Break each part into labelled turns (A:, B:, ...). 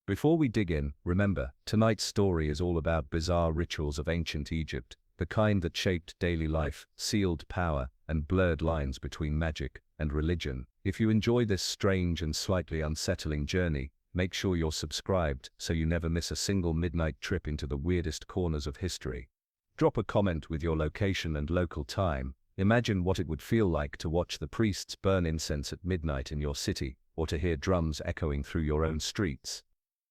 A: Before we dig in, remember, tonight's story is all about bizarre rituals of ancient Egypt, the kind that shaped daily life, sealed power, and blurred lines between magic and religion. If you enjoy this strange and slightly unsettling journey, make sure you're subscribed so you never miss a single midnight trip into the weirdest corners of history. Drop a comment with your location and local time. Imagine what it would feel like to watch the priests burn incense at midnight in your city, or to hear drums echoing through your own streets.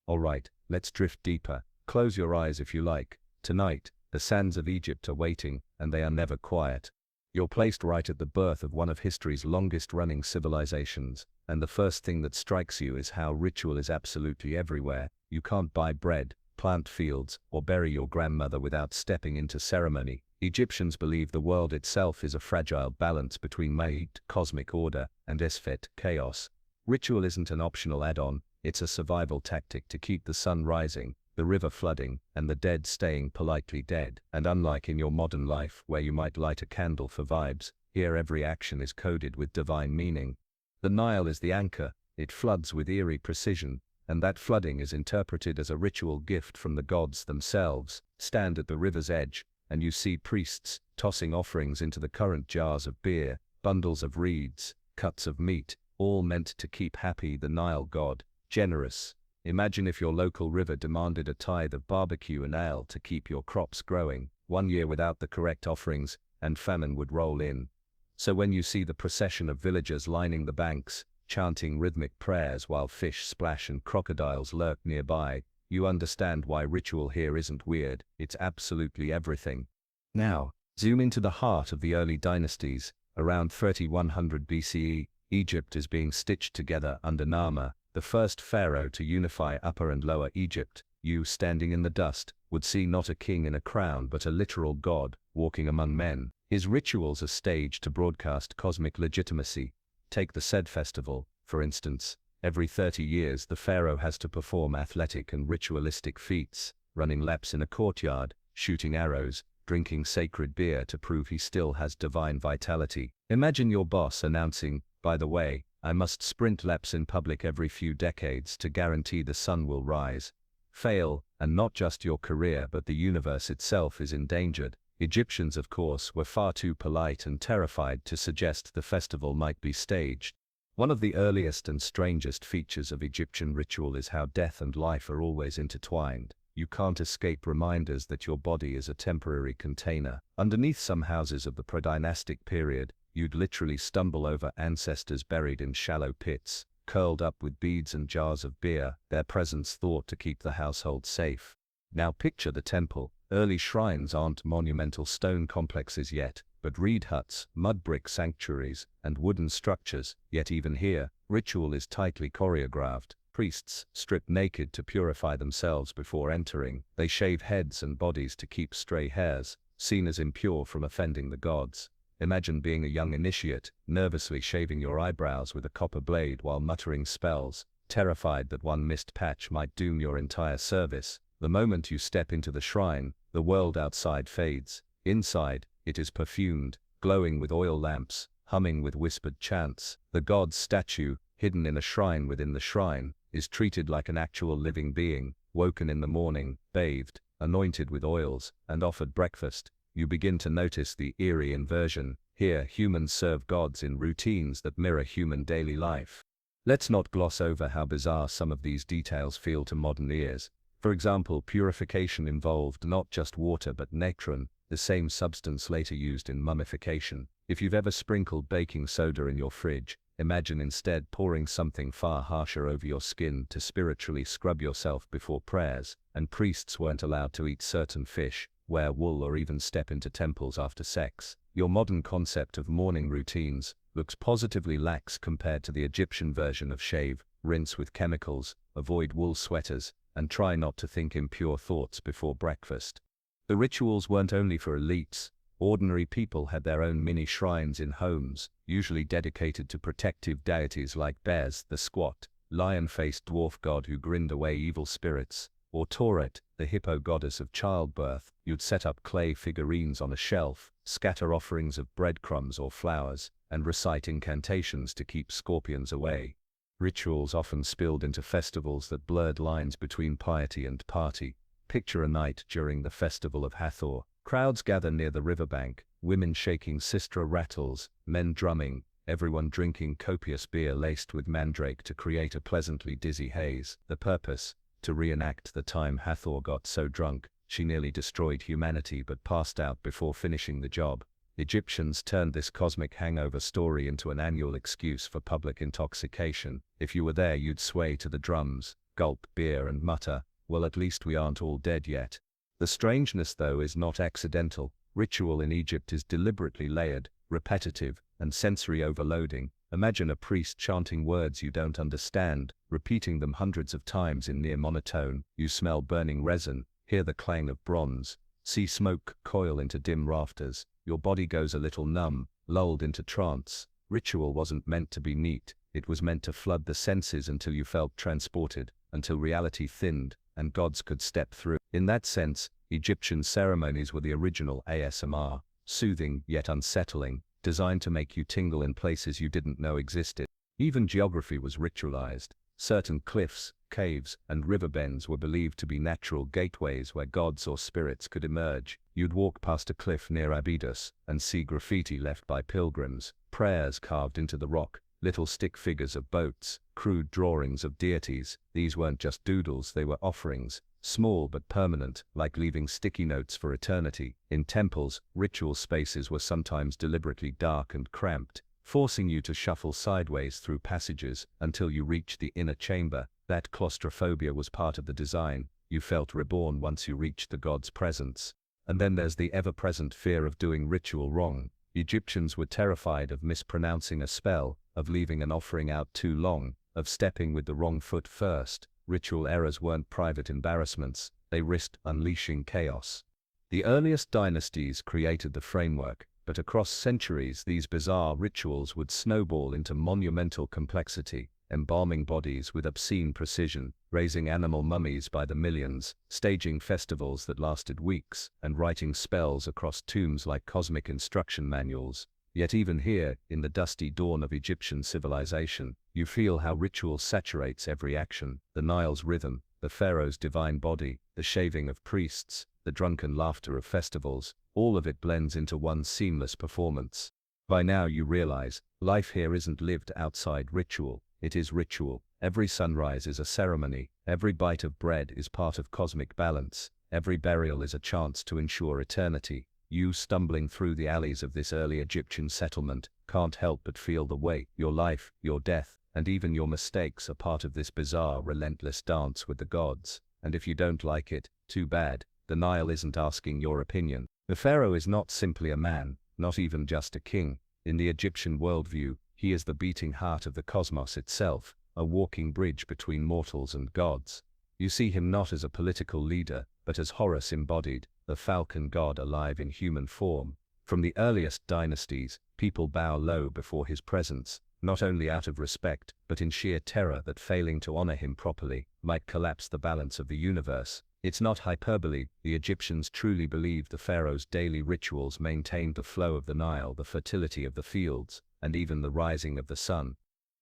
A: Alright, let's drift deeper. Close your eyes if you like. Tonight, the sands of Egypt are waiting, and they are never quiet. You're placed right at the birth of one of history's longest-running civilizations, and the first thing that strikes you is how ritual is absolutely everywhere. You can't buy bread, plant fields, or bury your grandmother without stepping into ceremony. Egyptians believe the world itself is a fragile balance between Ma'at, cosmic order, and Esfet, chaos. Ritual isn't an optional add-on, it's a survival tactic to keep the sun rising, the river flooding, and the dead staying politely dead. And unlike in your modern life, where you might light a candle for vibes, here every action is coded with divine meaning. The Nile is the anchor, it floods with eerie precision, and that flooding is interpreted as a ritual gift from the gods themselves. Stand at the river's edge, and you see priests tossing offerings into the current, jars of beer, bundles of reeds, cuts of meat, all meant to keep happy the Nile god, generous. Imagine if your local river demanded a tithe of barbecue and ale to keep your crops growing. 1 year without the correct offerings, and famine would roll in. So when you see the procession of villagers lining the banks, chanting rhythmic prayers while fish splash and crocodiles lurk nearby, you understand why ritual here isn't weird, it's absolutely everything. Now, zoom into the heart of the early dynasties. Around 3100 BCE, Egypt is being stitched together under Nama, the first pharaoh to unify Upper and Lower Egypt. You, standing in the dust, would see not a king in a crown but a literal god, walking among men. His rituals are staged to broadcast cosmic legitimacy. Take the Sed festival, for instance. Every 30 years the pharaoh has to perform athletic and ritualistic feats, running laps in a courtyard, shooting arrows, drinking sacred beer to prove he still has divine vitality. Imagine your boss announcing, "By the way, I must sprint laps in public every few decades to guarantee the sun will rise." Fail, and not just your career but the universe itself is endangered. Egyptians, of course, were far too polite and terrified to suggest the festival might be staged. One of the earliest and strangest features of Egyptian ritual is how death and life are always intertwined. You can't escape reminders that your body is a temporary container. Underneath some houses of the pre-dynastic period, you'd literally stumble over ancestors buried in shallow pits, curled up with beads and jars of beer, their presence thought to keep the household safe. Now picture the temple. Early shrines aren't monumental stone complexes yet, but reed huts, mud brick sanctuaries, and wooden structures. Yet even here, ritual is tightly choreographed. Priests strip naked to purify themselves before entering. They shave heads and bodies to keep stray hairs, seen as impure from offending the gods. Imagine being a young initiate, nervously shaving your eyebrows with a copper blade while muttering spells, terrified that one missed patch might doom your entire service. The moment you step into the shrine, the world outside fades. Inside, it is perfumed, glowing with oil lamps, humming with whispered chants. The god's statue, hidden in a shrine within the shrine, is treated like an actual living being, woken in the morning, bathed, anointed with oils, and offered breakfast. You begin to notice the eerie inversion. Here, humans serve gods in routines that mirror human daily life. Let's not gloss over how bizarre some of these details feel to modern ears. For example, purification involved not just water but nectron, the same substance later used in mummification. If you've ever sprinkled baking soda in your fridge, imagine instead pouring something far harsher over your skin to spiritually scrub yourself before prayers. And priests weren't allowed to eat certain fish, wear wool, or even step into temples after sex. Your modern concept of morning routines looks positively lax compared to the Egyptian version of shave, rinse with chemicals, avoid wool sweaters, and try not to think impure thoughts before breakfast. The rituals weren't only for elites. Ordinary people had their own mini shrines in homes, usually dedicated to protective deities like Bez, the squat, lion-faced dwarf god who grinned away evil spirits, or Tauret, the hippo goddess of childbirth. You'd set up clay figurines on a shelf, scatter offerings of breadcrumbs or flowers, and recite incantations to keep scorpions away. Rituals often spilled into festivals that blurred lines between piety and party. Picture a night during the festival of Hathor. Crowds gather near the riverbank, women shaking sistra rattles, men drumming, everyone drinking copious beer laced with mandrake to create a pleasantly dizzy haze. The purpose? To reenact the time Hathor got so drunk, she nearly destroyed humanity but passed out before finishing the job. Egyptians turned this cosmic hangover story into an annual excuse for public intoxication. If you were there, you'd sway to the drums, gulp beer and mutter, "Well, at least we aren't all dead yet." The strangeness, though, is not accidental. Ritual in Egypt is deliberately layered, repetitive, and sensory overloading. Imagine a priest chanting words you don't understand, repeating them hundreds of times in near monotone. You smell burning resin, hear the clang of bronze, see smoke coil into dim rafters. Your body goes a little numb, lulled into trance. Ritual wasn't meant to be neat. It was meant to flood the senses until you felt transported, until reality thinned, and gods could step through. In that sense, Egyptian ceremonies were the original ASMR, soothing yet unsettling, designed to make you tingle in places you didn't know existed. Even geography was ritualized. Certain cliffs, caves, and river bends were believed to be natural gateways where gods or spirits could emerge. You'd walk past a cliff near Abydos and see graffiti left by pilgrims, prayers carved into the rock, little stick figures of boats, crude drawings of deities. These weren't just doodles, they were offerings, small but permanent, like leaving sticky notes for eternity. In temples, ritual spaces were sometimes deliberately dark and cramped, forcing you to shuffle sideways through passages until you reached the inner chamber. That claustrophobia was part of the design. You felt reborn once you reached the god's presence. And then there's the ever-present fear of doing ritual wrong. Egyptians were terrified of mispronouncing a spell, of leaving an offering out too long, of stepping with the wrong foot first. Ritual errors weren't private embarrassments, they risked unleashing chaos. The earliest dynasties created the framework, but across centuries these bizarre rituals would snowball into monumental complexity, embalming bodies with obscene precision, raising animal mummies by the millions, staging festivals that lasted weeks, and writing spells across tombs like cosmic instruction manuals. Yet even here, in the dusty dawn of Egyptian civilization, you feel how ritual saturates every action. The Nile's rhythm, the pharaoh's divine body, the shaving of priests, the drunken laughter of festivals, all of it blends into one seamless performance. By now you realize, life here isn't lived outside ritual, it is ritual. Every sunrise is a ceremony, every bite of bread is part of cosmic balance, every burial is a chance to ensure eternity. You, stumbling through the alleys of this early Egyptian settlement, can't help but feel the weight. Your life, your death, and even your mistakes are part of this bizarre, relentless dance with the gods. And if you don't like it, too bad. The Nile isn't asking your opinion. The pharaoh is not simply a man, not even just a king. In the Egyptian worldview, he is the beating heart of the cosmos itself, a walking bridge between mortals and gods. You see him not as a political leader, but as Horus embodied, the falcon god alive in human form. From the earliest dynasties, people bow low before his presence, not only out of respect, but in sheer terror that failing to honor him properly might collapse the balance of the universe. It's not hyperbole. The Egyptians truly believed the pharaoh's daily rituals maintained the flow of the Nile, the fertility of the fields, and even the rising of the sun.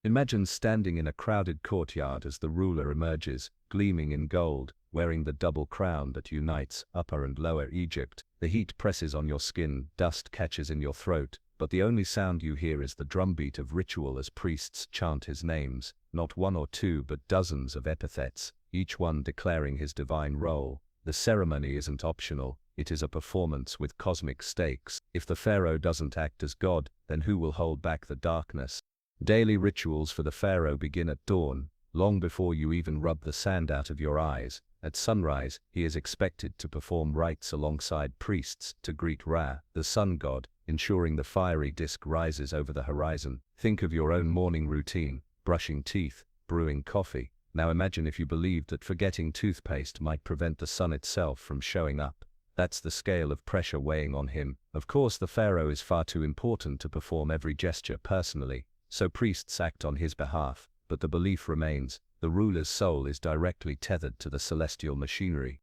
A: Imagine standing in a crowded courtyard as the ruler emerges, gleaming in gold, wearing the double crown that unites Upper and Lower Egypt. The heat presses on your skin, dust catches in your throat, but the only sound you hear is the drumbeat of ritual as priests chant his names, not one or two but dozens of epithets, each one declaring his divine role. The ceremony isn't optional, it is a performance with cosmic stakes. If the pharaoh doesn't act as god, then who will hold back the darkness? Daily rituals for the pharaoh begin at dawn, long before you even rub the sand out of your eyes. At sunrise, he is expected to perform rites alongside priests to greet Ra, the sun god, ensuring the fiery disk rises over the horizon. Think of your own morning routine, brushing teeth, brewing coffee. Now imagine if you believed that forgetting toothpaste might prevent the sun itself from showing up. That's the scale of pressure weighing on him. Of course, the pharaoh is far too important to perform every gesture personally, so priests act on his behalf, but the belief remains, the ruler's soul is directly tethered to the celestial machinery.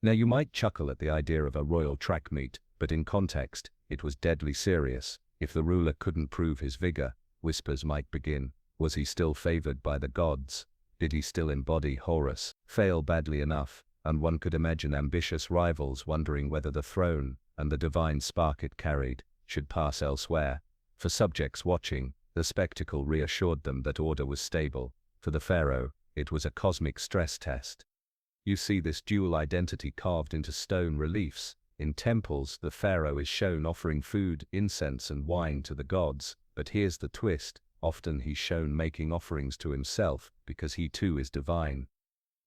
A: Now you might chuckle at the idea of a royal track meet, but in context, it was deadly serious. If the ruler couldn't prove his vigor, whispers might begin. Was he still favored by the gods? Did he still embody Horus? Fail badly enough, and one could imagine ambitious rivals wondering whether the throne, and the divine spark it carried, should pass elsewhere. For subjects watching, the spectacle reassured them that order was stable. For the pharaoh, it was a cosmic stress test. You see this dual identity carved into stone reliefs. In temples, the pharaoh is shown offering food, incense and wine to the gods, but here's the twist. Often he's shown making offerings to himself, because he too is divine.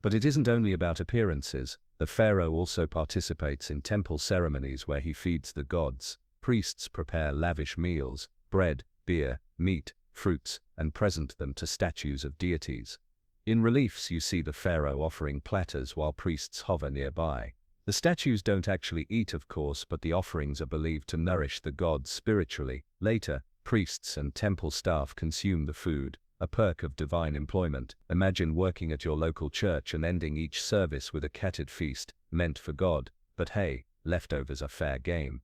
A: But it isn't only about appearances. The pharaoh also participates in temple ceremonies where he feeds the gods. Priests prepare lavish meals, bread, beer, meat, fruits, and present them to statues of deities. In reliefs you see the pharaoh offering platters while priests hover nearby. The statues don't actually eat, of course, but the offerings are believed to nourish the gods spiritually. Later, priests and temple staff consume the food, a perk of divine employment. Imagine working at your local church and ending each service with a catered feast, meant for God. But hey, leftovers are fair game.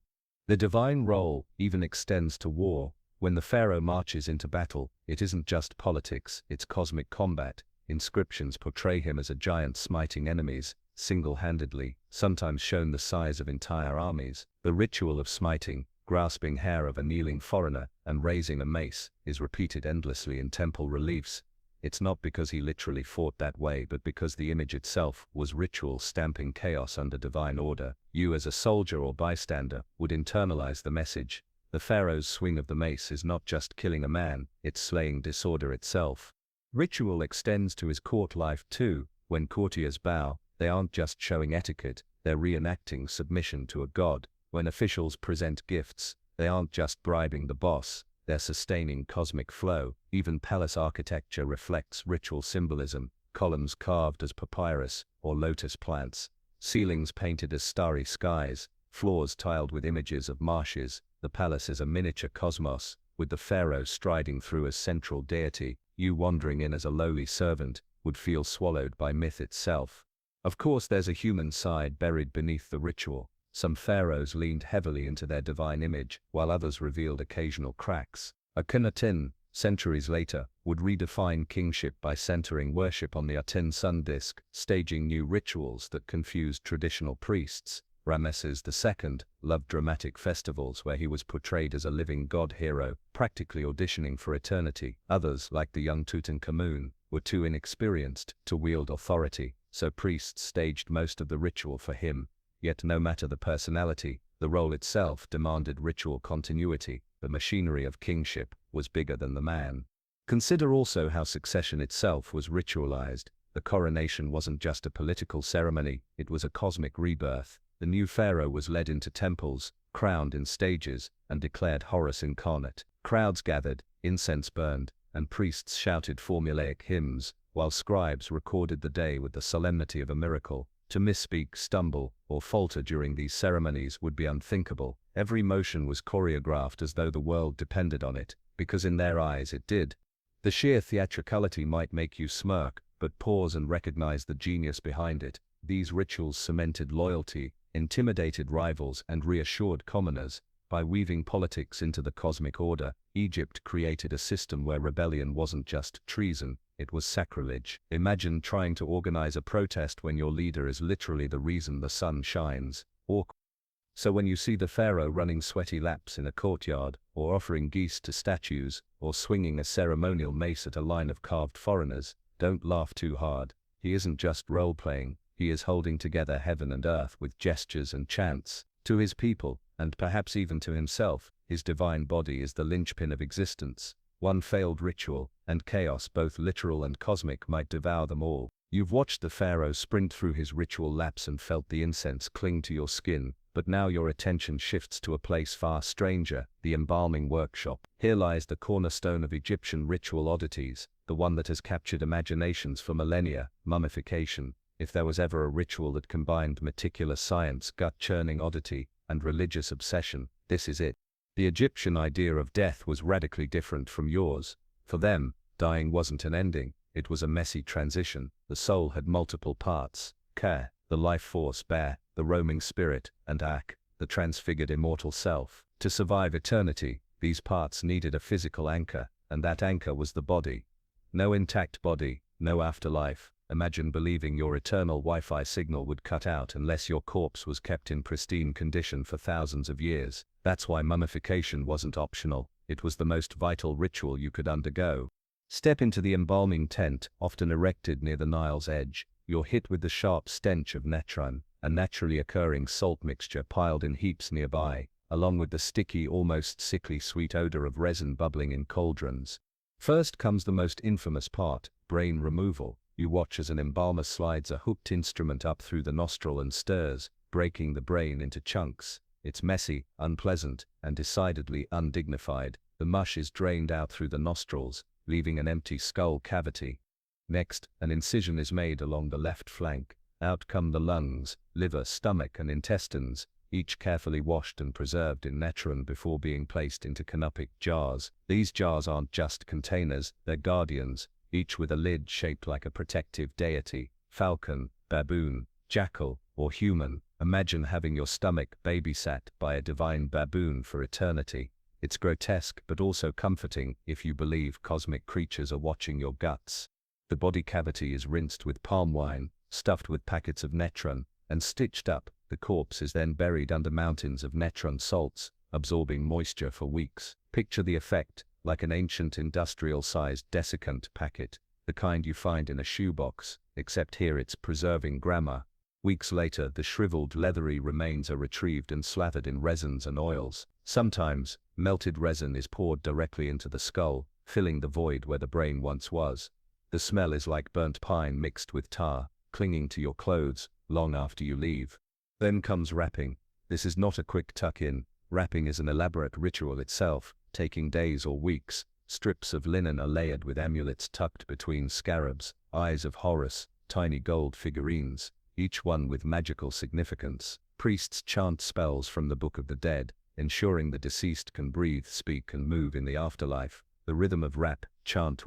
A: The divine role even extends to war. When the pharaoh marches into battle, it isn't just politics, it's cosmic combat. Inscriptions portray him as a giant smiting enemies, single-handedly, sometimes shown the size of entire armies. The ritual of smiting, grasping hair of a kneeling foreigner, and raising a mace, is repeated endlessly in temple reliefs. It's not because he literally fought that way, but because the image itself was ritual, stamping chaos under divine order. You as a soldier or bystander would internalize the message. The pharaoh's swing of the mace is not just killing a man, it's slaying disorder itself. Ritual extends to his court life too. When courtiers bow, they aren't just showing etiquette, they're reenacting submission to a god. When officials present gifts, they aren't just bribing the boss, they're sustaining cosmic flow. Even palace architecture reflects ritual symbolism, columns carved as papyrus or lotus plants, ceilings painted as starry skies, floors tiled with images of marshes. The palace is a miniature cosmos, with the pharaoh striding through as central deity. You wandering in as a lowly servant would feel swallowed by myth itself. Of course, there's a human side buried beneath the ritual. Some pharaohs leaned heavily into their divine image, while others revealed occasional cracks. Akhenaten, centuries later, would redefine kingship by centering worship on the Aten sun disk, staging new rituals that confused traditional priests. Ramesses II loved dramatic festivals where he was portrayed as a living god hero, practically auditioning for eternity. Others, like the young Tutankhamun, were too inexperienced to wield authority, so priests staged most of the ritual for him. Yet no matter the personality, the role itself demanded ritual continuity. The machinery of kingship was bigger than the man. Consider also how succession itself was ritualized. The coronation wasn't just a political ceremony, it was a cosmic rebirth. The new pharaoh was led into temples, crowned in stages, and declared Horus incarnate. Crowds gathered, incense burned, and priests shouted formulaic hymns, while scribes recorded the day with the solemnity of a miracle. To misspeak, stumble, or falter during these ceremonies would be unthinkable. Every motion was choreographed as though the world depended on it, because in their eyes it did. The sheer theatricality might make you smirk, but pause and recognize the genius behind it. These rituals cemented loyalty, intimidated rivals, and reassured commoners. By weaving politics into the cosmic order, Egypt created a system where rebellion wasn't just treason, it was sacrilege. Imagine trying to organize a protest when your leader is literally the reason the sun shines. So when you see the pharaoh running sweaty laps in a courtyard, or offering geese to statues, or swinging a ceremonial mace at a line of carved foreigners, don't laugh too hard. He isn't just role-playing, he is holding together heaven and earth with gestures and chants. To his people, and perhaps even to himself, his divine body is the linchpin of existence. One failed ritual, and chaos, both literal and cosmic, might devour them all. You've watched the pharaoh sprint through his ritual laps and felt the incense cling to your skin, but now your attention shifts to a place far stranger, the embalming workshop. Here lies the cornerstone of Egyptian ritual oddities, the one that has captured imaginations for millennia: mummification. If there was ever a ritual that combined meticulous science, gut-churning oddity, and religious obsession, this is it. The Egyptian idea of death was radically different from yours. For them, dying wasn't an ending, it was a messy transition. The soul had multiple parts: Ka, the life force; Ba, the roaming spirit; and Ak, the transfigured immortal self. To survive eternity, these parts needed a physical anchor, and that anchor was the body. No intact body, no afterlife. Imagine believing your eternal Wi-Fi signal would cut out unless your corpse was kept in pristine condition for thousands of years. That's why mummification wasn't optional. It was the most vital ritual you could undergo. Step into the embalming tent, often erected near the Nile's edge. You're hit with the sharp stench of natron, a naturally occurring salt mixture piled in heaps nearby, along with the sticky, almost sickly sweet odor of resin bubbling in cauldrons. First comes the most infamous part, brain removal. You watch as an embalmer slides a hooked instrument up through the nostril and stirs, breaking the brain into chunks. It's messy, unpleasant, and decidedly undignified. The mush is drained out through the nostrils, leaving an empty skull cavity. Next, an incision is made along the left flank. Out come the lungs, liver, stomach, and intestines, each carefully washed and preserved in natron before being placed into canopic jars. These jars aren't just containers, they're guardians, each with a lid shaped like a protective deity: falcon, baboon, jackal, or human. Imagine having your stomach babysat by a divine baboon for eternity. It's grotesque but also comforting if you believe cosmic creatures are watching your guts. The body cavity is rinsed with palm wine, stuffed with packets of natron, and stitched up. The corpse is then buried under mountains of natron salts, absorbing moisture for weeks. Picture the effect, like an ancient industrial-sized desiccant packet, the kind you find in a shoebox, except here it's preserving grammar. Weeks later, the shriveled leathery remains are retrieved and slathered in resins and oils. Sometimes, melted resin is poured directly into the skull, filling the void where the brain once was. The smell is like burnt pine mixed with tar, clinging to your clothes long after you leave. Then comes wrapping. This is not a quick tuck-in. Wrapping is an elaborate ritual itself, taking days or weeks. Strips of linen are layered with amulets tucked between scarabs, eyes of Horus, tiny gold figurines, each one with magical significance. Priests chant spells from the Book of the Dead, ensuring the deceased can breathe, speak, and move in the afterlife. The rhythm of rap, chant,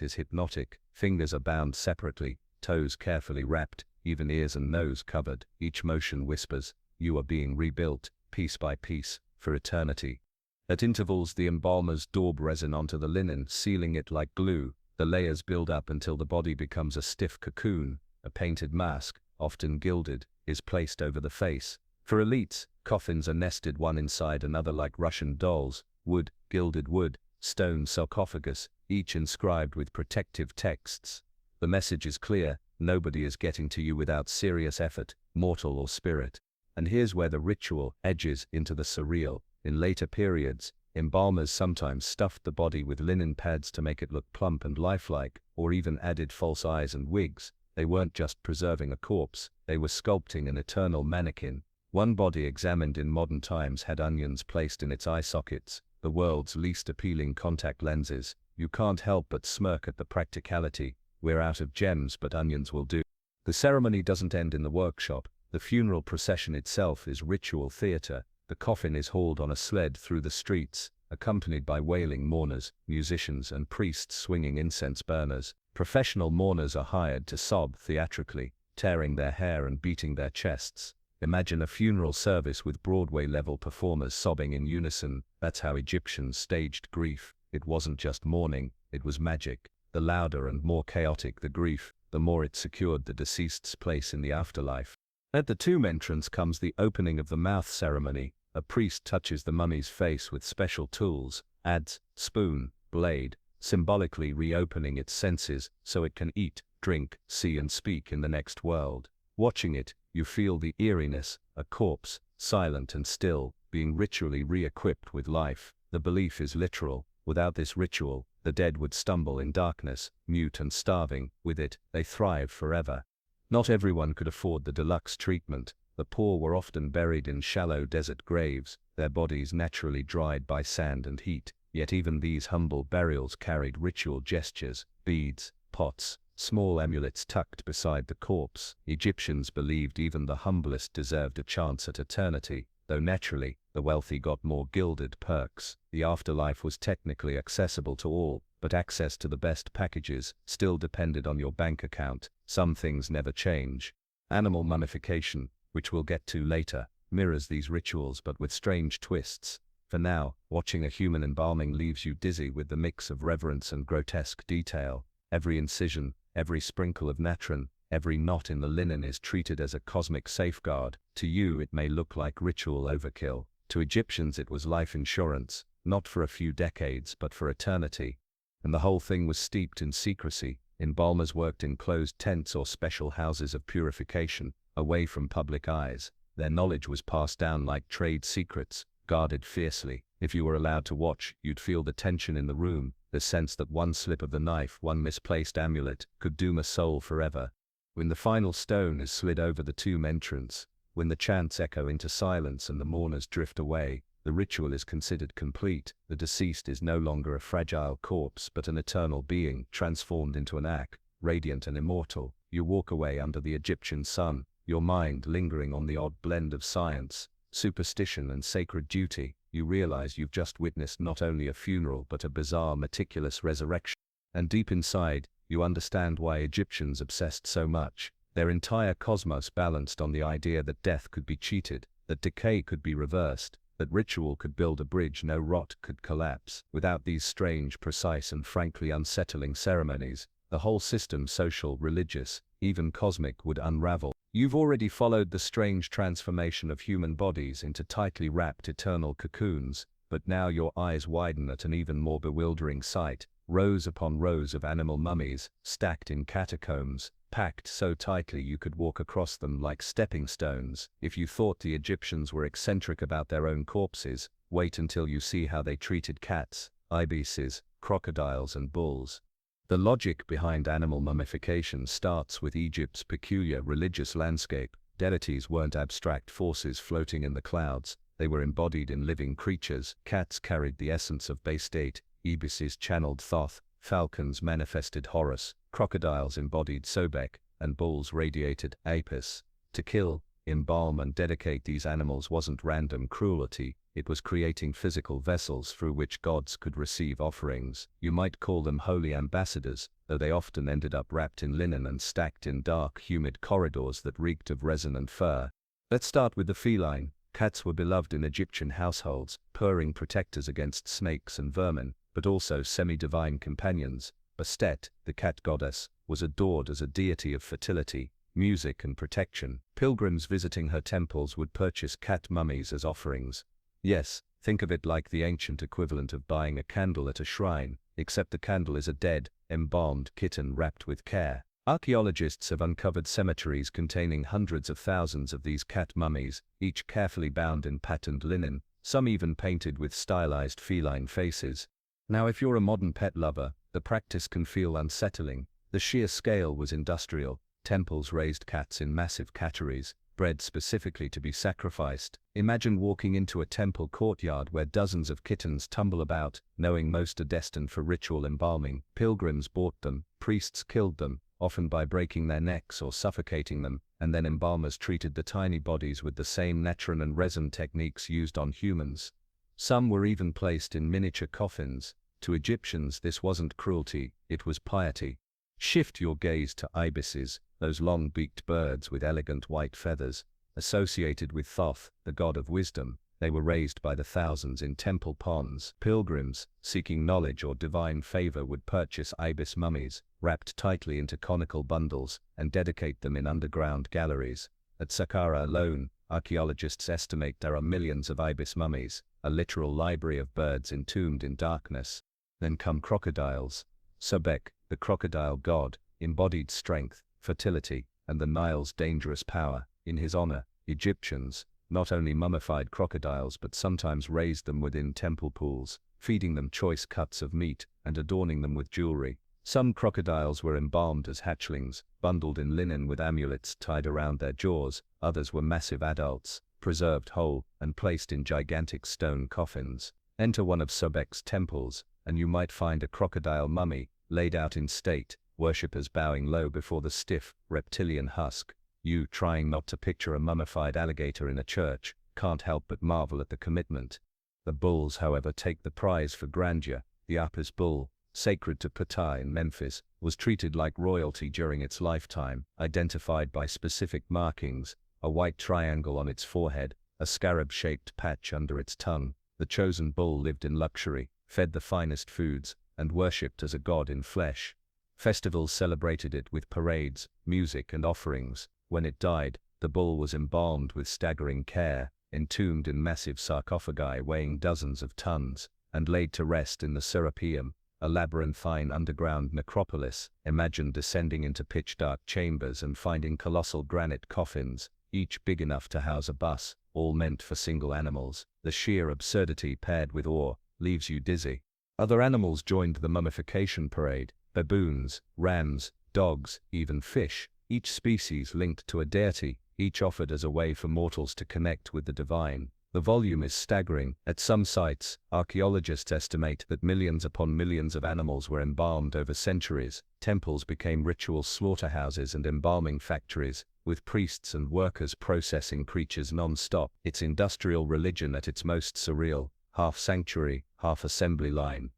A: is hypnotic. Fingers are bound separately, toes carefully wrapped, even ears and nose covered. Each motion whispers, "You are being rebuilt, piece by piece, for eternity." At intervals, the embalmers daub resin onto the linen, sealing it like glue. The layers build up until the body becomes a stiff cocoon. A painted mask, often gilded, is placed over the face. For elites, coffins are nested one inside another like Russian dolls. Wood, gilded wood, stone sarcophagus, each inscribed with protective texts. The message is clear: nobody is getting to you without serious effort, mortal or spirit. And here's where the ritual edges into the surreal. In later periods, embalmers sometimes stuffed the body with linen pads to make it look plump and lifelike, or even added false eyes and wigs. They weren't just preserving a corpse, they were sculpting an eternal mannequin. One body examined in modern times had onions placed in its eye sockets, the world's least appealing contact lenses. You can't help but smirk at the practicality. We're out of gems, but onions will do. The ceremony doesn't end in the workshop. The funeral procession itself is ritual theater. The coffin is hauled on a sled through the streets, accompanied by wailing mourners, musicians, and priests swinging incense burners. Professional mourners are hired to sob theatrically, tearing their hair and beating their chests. Imagine a funeral service with Broadway-level performers sobbing in unison. That's how Egyptians staged grief. It wasn't just mourning, it was magic. The louder and more chaotic the grief, the more it secured the deceased's place in the afterlife. At the tomb entrance comes the opening of the mouth ceremony. A priest touches the mummy's face with special tools, adze, spoon, blade, symbolically reopening its senses so it can eat, drink, see, and speak in the next world. Watching it, you feel the eeriness, a corpse, silent and still, being ritually re-equipped with life. The belief is literal. Without this ritual, the dead would stumble in darkness, mute and starving. With it, they thrive forever. Not everyone could afford the deluxe treatment. The poor were often buried in shallow desert graves, their bodies naturally dried by sand and heat. Yet even these humble burials carried ritual gestures, beads, pots, small amulets tucked beside the corpse. Egyptians believed even the humblest deserved a chance at eternity, though naturally, the wealthy got more gilded perks. The afterlife was technically accessible to all, but access to the best packages still depended on your bank account. Some things never change. Animal mummification, which we'll get to later, mirrors these rituals but with strange twists. For now, watching a human embalming leaves you dizzy with the mix of reverence and grotesque detail. Every incision, every sprinkle of natron, every knot in the linen is treated as a cosmic safeguard. To you it may look like ritual overkill. To Egyptians it was life insurance, not for a few decades but for eternity. And the whole thing was steeped in secrecy. Embalmers worked in closed tents or special houses of purification, away from public eyes. Their knowledge was passed down like trade secrets, guarded fiercely. If you were allowed to watch, you'd feel the tension in the room, the sense that one slip of the knife, one misplaced amulet, could doom a soul forever. When the final stone is slid over the tomb entrance, when the chants echo into silence and the mourners drift away, the ritual is considered complete. The deceased is no longer a fragile corpse but an eternal being, transformed into an act, radiant and immortal. You walk away under the Egyptian sun, your mind lingering on the odd blend of science, superstition and sacred duty. You realize you've just witnessed not only a funeral but a bizarre, meticulous resurrection. And deep inside, you understand why Egyptians obsessed so much. Their entire cosmos balanced on the idea that death could be cheated, that decay could be reversed, that ritual could build a bridge no rot could collapse. Without these strange, precise and frankly unsettling ceremonies, the whole system, social, religious, even cosmic, would unravel. You've already followed the strange transformation of human bodies into tightly wrapped eternal cocoons, but now your eyes widen at an even more bewildering sight. Rows upon rows of animal mummies, stacked in catacombs, packed so tightly you could walk across them like stepping stones. If you thought the Egyptians were eccentric about their own corpses, wait until you see how they treated cats, ibises, crocodiles and bulls. The logic behind animal mummification starts with Egypt's peculiar religious landscape. Deities weren't abstract forces floating in the clouds, they were embodied in living creatures. Cats carried the essence of Bay-State, ibises channeled Thoth, falcons manifested Horus, crocodiles embodied Sobek, and bulls radiated Apis. To kill, embalm and dedicate these animals wasn't random cruelty, it was creating physical vessels through which gods could receive offerings. You might call them holy ambassadors, though they often ended up wrapped in linen and stacked in dark, humid corridors that reeked of resin and fur. Let's start with the feline. Cats were beloved in Egyptian households, purring protectors against snakes and vermin, but also semi-divine companions. Bastet, the cat goddess, was adored as a deity of fertility, music and protection. Pilgrims visiting her temples would purchase cat mummies as offerings. Yes, think of it like the ancient equivalent of buying a candle at a shrine, except the candle is a dead, embalmed kitten wrapped with care. Archaeologists have uncovered cemeteries containing hundreds of thousands of these cat mummies, each carefully bound in patterned linen, some even painted with stylized feline faces. Now if you're a modern pet lover, the practice can feel unsettling. The sheer scale was industrial. Temples raised cats in massive catteries, bred specifically to be sacrificed. Imagine walking into a temple courtyard where dozens of kittens tumble about, knowing most are destined for ritual embalming. Pilgrims bought them, priests killed them, often by breaking their necks or suffocating them, and then embalmers treated the tiny bodies with the same natron and resin techniques used on humans. Some were even placed in miniature coffins. To Egyptians this wasn't cruelty, it was piety. Shift your gaze to ibises, those long-beaked birds with elegant white feathers. Associated with Thoth, the god of wisdom, they were raised by the thousands in temple ponds. Pilgrims, seeking knowledge or divine favor, would purchase ibis mummies, wrapped tightly into conical bundles, and dedicate them in underground galleries. At Saqqara alone, archaeologists estimate there are millions of ibis mummies, a literal library of birds entombed in darkness. Then come crocodiles. Sobek, the crocodile god, embodied strength, fertility, and the Nile's dangerous power. In his honor, Egyptians not only mummified crocodiles but sometimes raised them within temple pools, feeding them choice cuts of meat and adorning them with jewelry. Some crocodiles were embalmed as hatchlings, bundled in linen with amulets tied around their jaws. Others were massive adults, preserved whole and placed in gigantic stone coffins. Enter one of Sobek's temples, and you might find a crocodile mummy, laid out in state, worshippers bowing low before the stiff, reptilian husk. You, trying not to picture a mummified alligator in a church, can't help but marvel at the commitment. The bulls, however, take the prize for grandeur. The Apis bull, sacred to Ptah in Memphis, was treated like royalty during its lifetime, identified by specific markings, a white triangle on its forehead, a scarab-shaped patch under its tongue. The chosen bull lived in luxury, fed the finest foods, and worshipped as a god in flesh. Festivals celebrated it with parades, music and offerings. When it died, the bull was embalmed with staggering care, entombed in massive sarcophagi weighing dozens of tons, and laid to rest in the Sapien, a labyrinthine underground necropolis. Imagine descending into pitch-dark chambers and finding colossal granite coffins, each big enough to house a bus, all meant for single animals. The sheer absurdity paired with awe leaves you dizzy. Other animals joined the mummification parade: baboons, rams, dogs, even fish, each species linked to a deity, each offered as a way for mortals to connect with the divine. The volume is staggering. At some sites, archaeologists estimate that millions upon millions of animals were embalmed over centuries. Temples became ritual slaughterhouses and embalming factories, with priests and workers processing creatures non-stop. It's industrial religion at its most surreal, half sanctuary, half assembly line.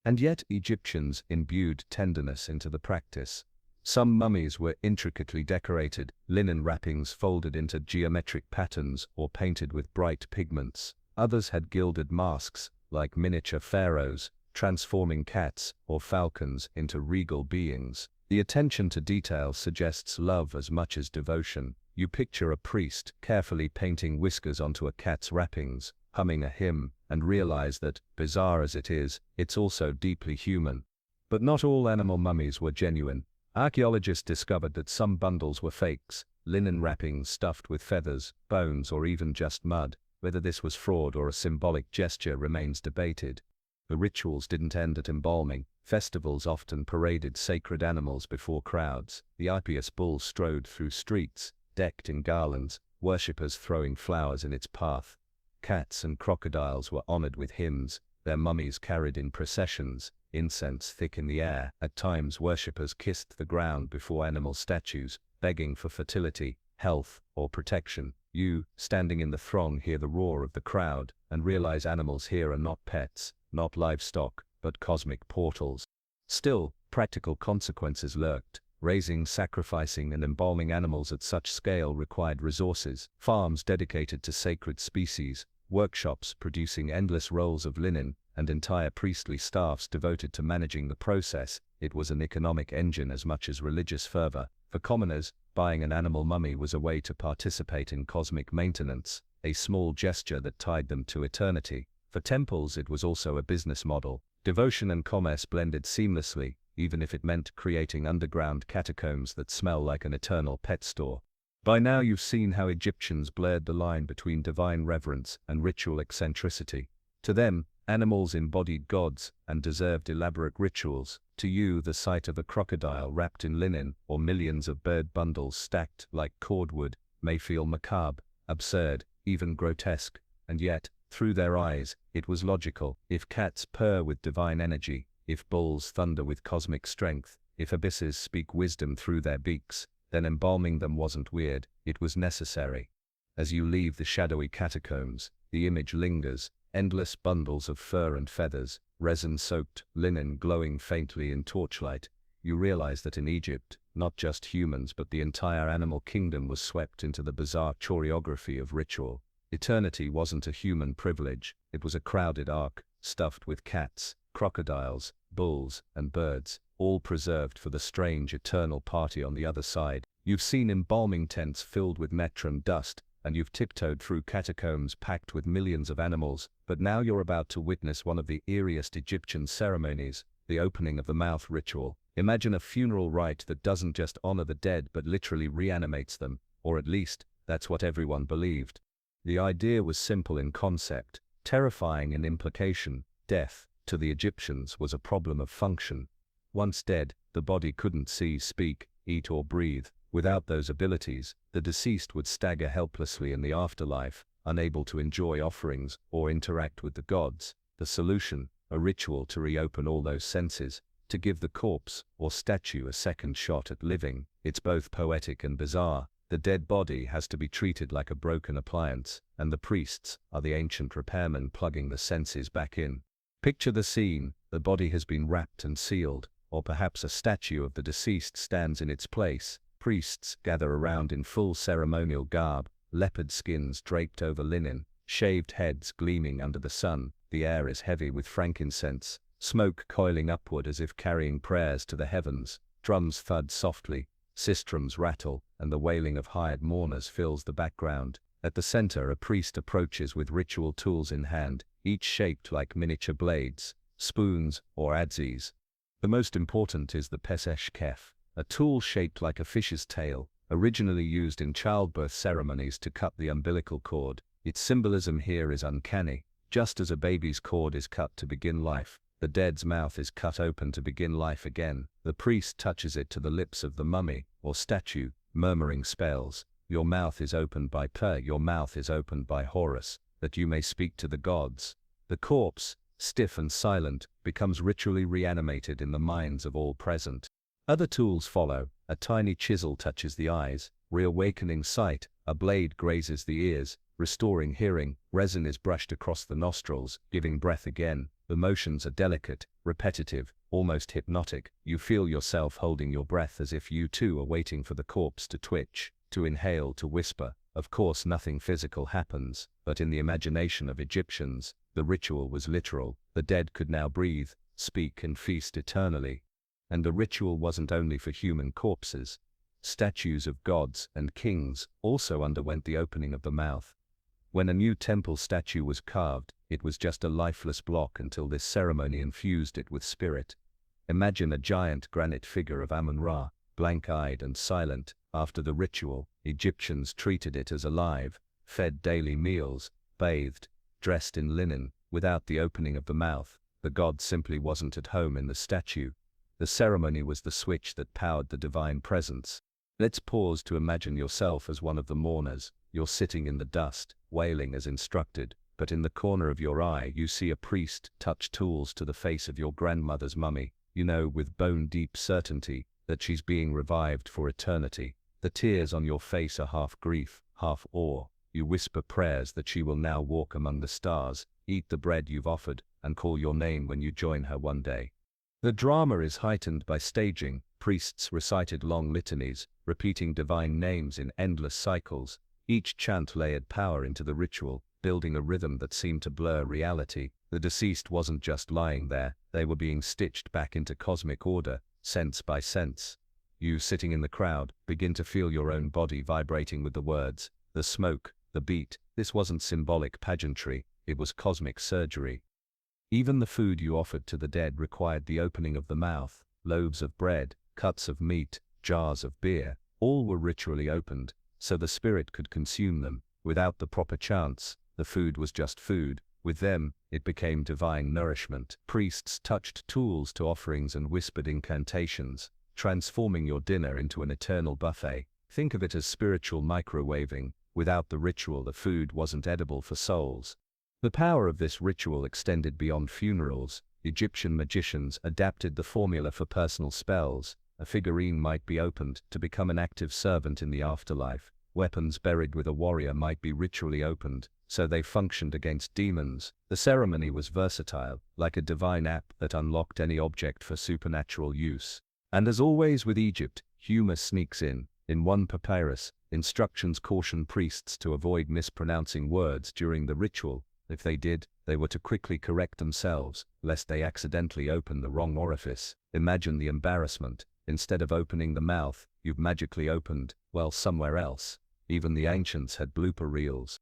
A: And yet Egyptians imbued tenderness into the practice. Some mummies were intricately decorated, linen wrappings folded into geometric patterns or painted with bright pigments. Others had gilded masks, like miniature pharaohs, transforming cats or falcons into regal beings. The attention to detail suggests love as much as devotion. You picture a priest carefully painting whiskers onto a cat's wrappings, humming a hymn, and realize that, bizarre as it is, it's also deeply human. But not all animal mummies were genuine. Archaeologists discovered that some bundles were fakes, linen wrappings stuffed with feathers, bones, or even just mud. Whether this was fraud or a symbolic gesture remains debated. The rituals didn't end at embalming. Festivals often paraded sacred animals before crowds. The Ipious bull strode through streets, decked in garlands, worshippers throwing flowers in its path. Cats and crocodiles were honored with hymns, their mummies carried in processions, incense thick in the air. At times worshippers kissed the ground before animal statues, begging for fertility, health, or protection. You, standing in the throng, hear the roar of the crowd, and realize animals here are not pets, not livestock, but cosmic portals. Still, practical consequences lurked. Raising, sacrificing, and embalming animals at such scale required resources. Farms dedicated to sacred species, workshops producing endless rolls of linen, and entire priestly staffs devoted to managing the process. It was an economic engine as much as religious fervor. For commoners, buying an animal mummy was a way to participate in cosmic maintenance, a small gesture that tied them to eternity. For temples, it was also a business model. Devotion and commerce blended seamlessly, even if it meant creating underground catacombs that smell like an eternal pet store. By now you've seen how Egyptians blurred the line between divine reverence and ritual eccentricity. To them, animals embodied gods and deserved elaborate rituals. To you, the sight of a crocodile wrapped in linen or millions of bird bundles stacked like cordwood may feel macabre, absurd, even grotesque. And yet, through their eyes, it was logical. If cats purr with divine energy, if bulls thunder with cosmic strength, if abysses speak wisdom through their beaks, then embalming them wasn't weird, it was necessary. As you leave the shadowy catacombs, the image lingers, endless bundles of fur and feathers, resin-soaked linen glowing faintly in torchlight. You realize that in Egypt, not just humans but the entire animal kingdom was swept into the bizarre choreography of ritual. Eternity wasn't a human privilege, it was a crowded ark, stuffed with cats, crocodiles, bulls, and birds, all preserved for the strange eternal party on the other side. You've seen embalming tents filled with metron dust, and you've tiptoed through catacombs packed with millions of animals, but now you're about to witness one of the eeriest Egyptian ceremonies, the opening of the mouth ritual. Imagine a funeral rite that doesn't just honor the dead but literally reanimates them, or at least, that's what everyone believed. The idea was simple in concept, terrifying in implication. Death, to the Egyptians, was a problem of function. Once dead, the body couldn't see, speak, eat or breathe. Without those abilities, the deceased would stagger helplessly in the afterlife, unable to enjoy offerings or interact with the gods. The solution, a ritual to reopen all those senses, to give the corpse or statue a second shot at living. It's both poetic and bizarre. The dead body has to be treated like a broken appliance, and the priests are the ancient repairmen plugging the senses back in. Picture the scene: the body has been wrapped and sealed, or perhaps a statue of the deceased stands in its place. Priests gather around in full ceremonial garb, leopard skins draped over linen, shaved heads gleaming under the sun. The air is heavy with frankincense, smoke coiling upward as if carrying prayers to the heavens. Drums thud softly, sistrums rattle, and the wailing of hired mourners fills the background. At the center, a priest approaches with ritual tools in hand, each shaped like miniature blades, spoons, or adzes. The most important is the pesesh kef, a tool shaped like a fish's tail, originally used in childbirth ceremonies to cut the umbilical cord. Its symbolism here is uncanny. Just as a baby's cord is cut to begin life, the dead's mouth is cut open to begin life again. The priest touches it to the lips of the mummy, or statue, murmuring spells. Your mouth is opened by your mouth is opened by Horus, that you may speak to the gods. The corpse, stiff and silent, becomes ritually reanimated in the minds of all present. Other tools follow. A tiny chisel touches the eyes, reawakening sight. A blade grazes the ears, restoring hearing. Resin is brushed across the nostrils, giving breath again. The motions are delicate, repetitive, almost hypnotic. You feel yourself holding your breath as if you too are waiting for the corpse to twitch, to inhale, to whisper. Of course, nothing physical happens, but in the imagination of Egyptians, the ritual was literal. The dead could now breathe, speak, and feast eternally. And the ritual wasn't only for human corpses. Statues of gods and kings also underwent the opening of the mouth. When a new temple statue was carved, it was just a lifeless block until this ceremony infused it with spirit. Imagine a giant granite figure of Amun-Ra, blank-eyed and silent. After the ritual, Egyptians treated it as alive, fed daily meals, bathed, dressed in linen. Without the opening of the mouth, the god simply wasn't at home in the statue. The ceremony was the switch that powered the divine presence. Let's pause to imagine yourself as one of the mourners. You're sitting in the dust, wailing as instructed, but in the corner of your eye you see a priest touch tools to the face of your grandmother's mummy. You know with bone-deep certainty that she's being revived for eternity. The tears on your face are half grief, half awe. You whisper prayers that she will now walk among the stars, eat the bread you've offered, and call your name when you join her one day. The drama is heightened by staging. Priests recited long litanies, repeating divine names in endless cycles. Each chant layered power into the ritual, building a rhythm that seemed to blur reality. The deceased wasn't just lying there, they were being stitched back into cosmic order, sense by sense. You, sitting in the crowd, begin to feel your own body vibrating with the words, the smoke, the beat. This wasn't symbolic pageantry, it was cosmic surgery. Even the food you offered to the dead required the opening of the mouth. Loaves of bread, cuts of meat, jars of beer, all were ritually opened, so the spirit could consume them. Without the proper chants, the food was just food. With them, it became divine nourishment. Priests touched tools to offerings and whispered incantations, transforming your dinner into an eternal buffet. Think of it as spiritual microwaving. Without the ritual, the food wasn't edible for souls. The power of this ritual extended beyond funerals. Egyptian magicians adapted the formula for personal spells. A figurine might be opened to become an active servant in the afterlife. Weapons buried with a warrior might be ritually opened, so they functioned against demons. The ceremony was versatile, like a divine app that unlocked any object for supernatural use. And as always with Egypt, humor sneaks in. In one papyrus, instructions caution priests to avoid mispronouncing words during the ritual. If they did, they were to quickly correct themselves, lest they accidentally open the wrong orifice. Imagine the embarrassment. Instead of opening the mouth, you've magically opened, well, somewhere else. Even the ancients had blooper reels.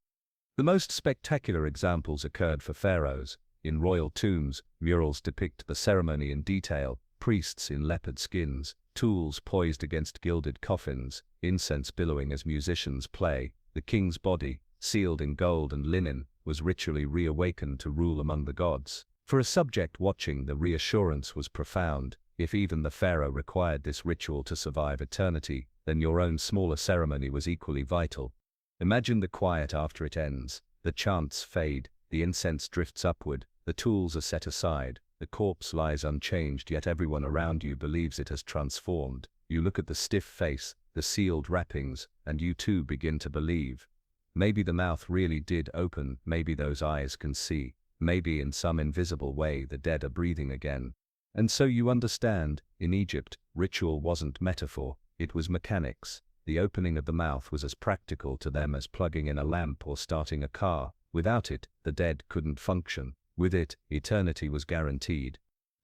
A: The most spectacular examples occurred for pharaohs. In royal tombs, murals depict the ceremony in detail. Priests in leopard skins, tools poised against gilded coffins, incense billowing as musicians play. The king's body, sealed in gold and linen, was ritually reawakened to rule among the gods. For a subject watching, the reassurance was profound. If even the pharaoh required this ritual to survive eternity, then your own smaller ceremony was equally vital. Imagine the quiet after it ends. The chants fade, the incense drifts upward, the tools are set aside, the corpse lies unchanged, yet everyone around you believes it has transformed. You look at the stiff face, the sealed wrappings, and you too begin to believe. Maybe the mouth really did open, maybe those eyes can see, maybe in some invisible way the dead are breathing again. And so you understand, in Egypt, ritual wasn't metaphor, it was mechanics. The opening of the mouth was as practical to them as plugging in a lamp or starting a car. Without it, the dead couldn't function. With it, eternity was guaranteed.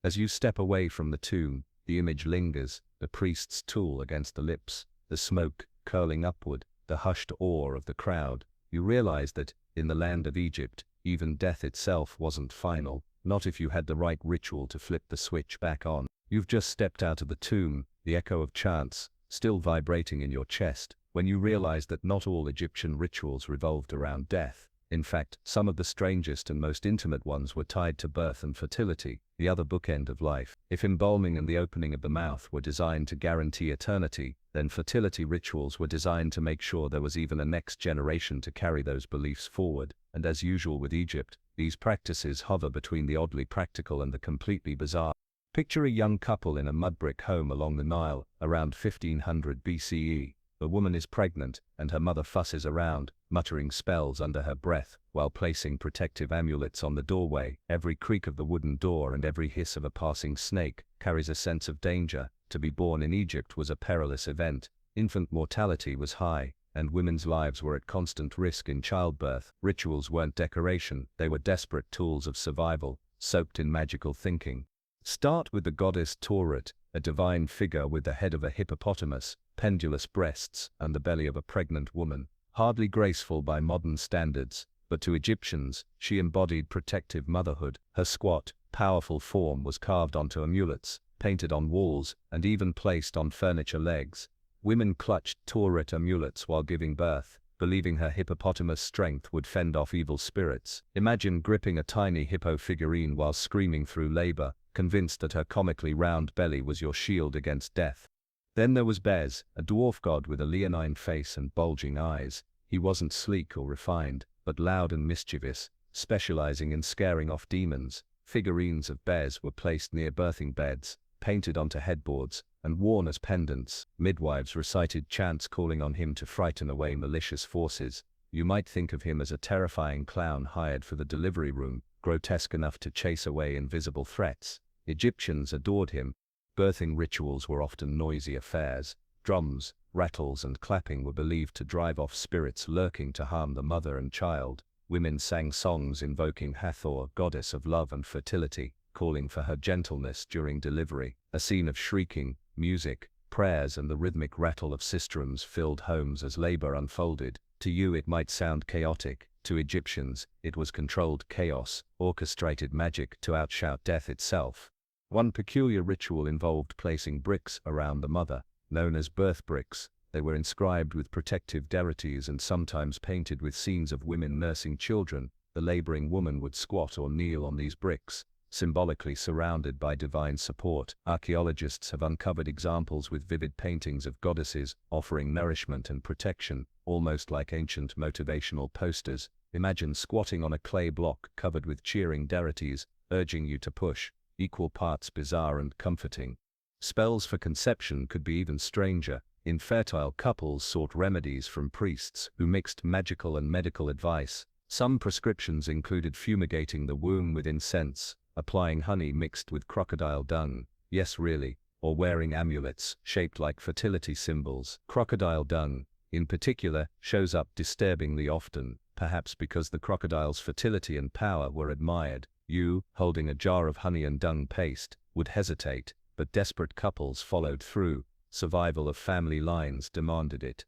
A: As you step away from the tomb, The image lingers, the priest's tool against the lips, the smoke curling upward, the hushed awe of the crowd. You realize that, in the land of Egypt, even death itself wasn't final, not if you had the right ritual to flip the switch back on. You've just stepped out of the tomb, the echo of chants still vibrating in your chest, when you realize that not all Egyptian rituals revolved around death. In fact, some of the strangest and most intimate ones were tied to birth and fertility, the other bookend of life. If embalming and the opening of the mouth were designed to guarantee eternity, then fertility rituals were designed to make sure there was even a next generation to carry those beliefs forward. And as usual with Egypt, these practices hover between the oddly practical and the completely bizarre. Picture a young couple in a mud brick home along the Nile, around 1500 BCE. The woman is pregnant, and her mother fusses around, muttering spells under her breath, while placing protective amulets on the doorway. Every creak of the wooden door and every hiss of a passing snake carries a sense of danger. To be born in Egypt was a perilous event. Infant mortality was high, and women's lives were at constant risk in childbirth. Rituals weren't decoration, they were desperate tools of survival, soaked in magical thinking. Start with the goddess Tauret, a divine figure with the head of a hippopotamus, pendulous breasts, and the belly of a pregnant woman. Hardly graceful by modern standards, but to Egyptians, she embodied protective motherhood. Her squat, powerful form was carved onto amulets, painted on walls, and even placed on furniture legs. Women clutched Tauret amulets while giving birth, believing her hippopotamus strength would fend off evil spirits. Imagine gripping a tiny hippo figurine while screaming through labor, convinced that her comically round belly was your shield against death. Then there was Bez, a dwarf god with a leonine face and bulging eyes. He wasn't sleek or refined, but loud and mischievous, specializing in scaring off demons. Figurines of Bez were placed near birthing beds, painted onto headboards, and worn as pendants. Midwives recited chants calling on him to frighten away malicious forces. You might think of him as a terrifying clown hired for the delivery room, grotesque enough to chase away invisible threats. Egyptians adored him. Birthing rituals were often noisy affairs. Drums, rattles, and clapping were believed to drive off spirits lurking to harm the mother and child. Women sang songs invoking Hathor, goddess of love and fertility, calling for her gentleness during delivery. A scene of shrieking, music, prayers, and the rhythmic rattle of sistrums filled homes as labor unfolded. To you it might sound chaotic. To Egyptians, it was controlled chaos, orchestrated magic to outshout death itself. One peculiar ritual involved placing bricks around the mother, known as birth bricks. They were inscribed with protective deities and sometimes painted with scenes of women nursing children. The laboring woman would squat or kneel on these bricks, symbolically surrounded by divine support. Archaeologists have uncovered examples with vivid paintings of goddesses offering nourishment and protection, almost like ancient motivational posters. Imagine squatting on a clay block covered with cheering deities, urging you to push, equal parts bizarre and comforting. Spells for conception could be even stranger. Infertile couples sought remedies from priests who mixed magical and medical advice. Some prescriptions included fumigating the womb with incense, applying honey mixed with crocodile dung, yes really, or wearing amulets shaped like fertility symbols. Crocodile dung, in particular, shows up disturbingly often, perhaps because the crocodile's fertility and power were admired. You, holding a jar of honey and dung paste, would hesitate, but desperate couples followed through. Survival of family lines demanded it.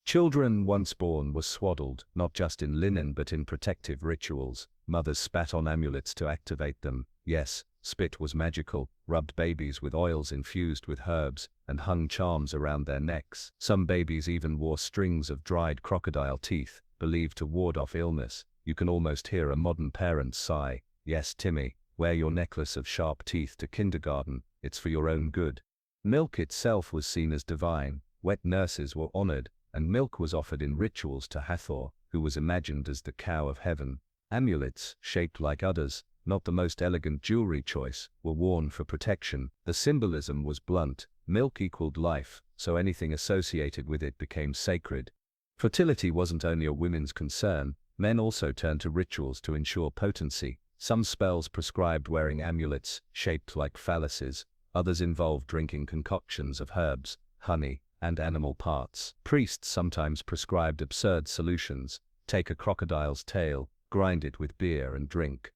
A: Children once born were swaddled, not just in linen but in protective rituals. Mothers spat on amulets to activate them. Yes, spit was magical, rubbed babies with oils infused with herbs, and hung charms around their necks. Some babies even wore strings of dried crocodile teeth, believed to ward off illness. You can almost hear a modern parent sigh. Yes, Timmy, wear your necklace of sharp teeth to kindergarten, it's for your own good. Milk itself was seen as divine. Wet nurses were honored, and milk was offered in rituals to Hathor, who was imagined as the cow of heaven. Amulets, shaped like udders, not the most elegant jewelry choice, were worn for protection. The symbolism was blunt. Milk equaled life, so anything associated with it became sacred. Fertility wasn't only a women's concern. Men also turned to rituals to ensure potency. Some spells prescribed wearing amulets shaped like phalluses. Others involved drinking concoctions of herbs, honey, and animal parts. Priests sometimes prescribed absurd solutions. Take a crocodile's tail, grind it with beer and drink.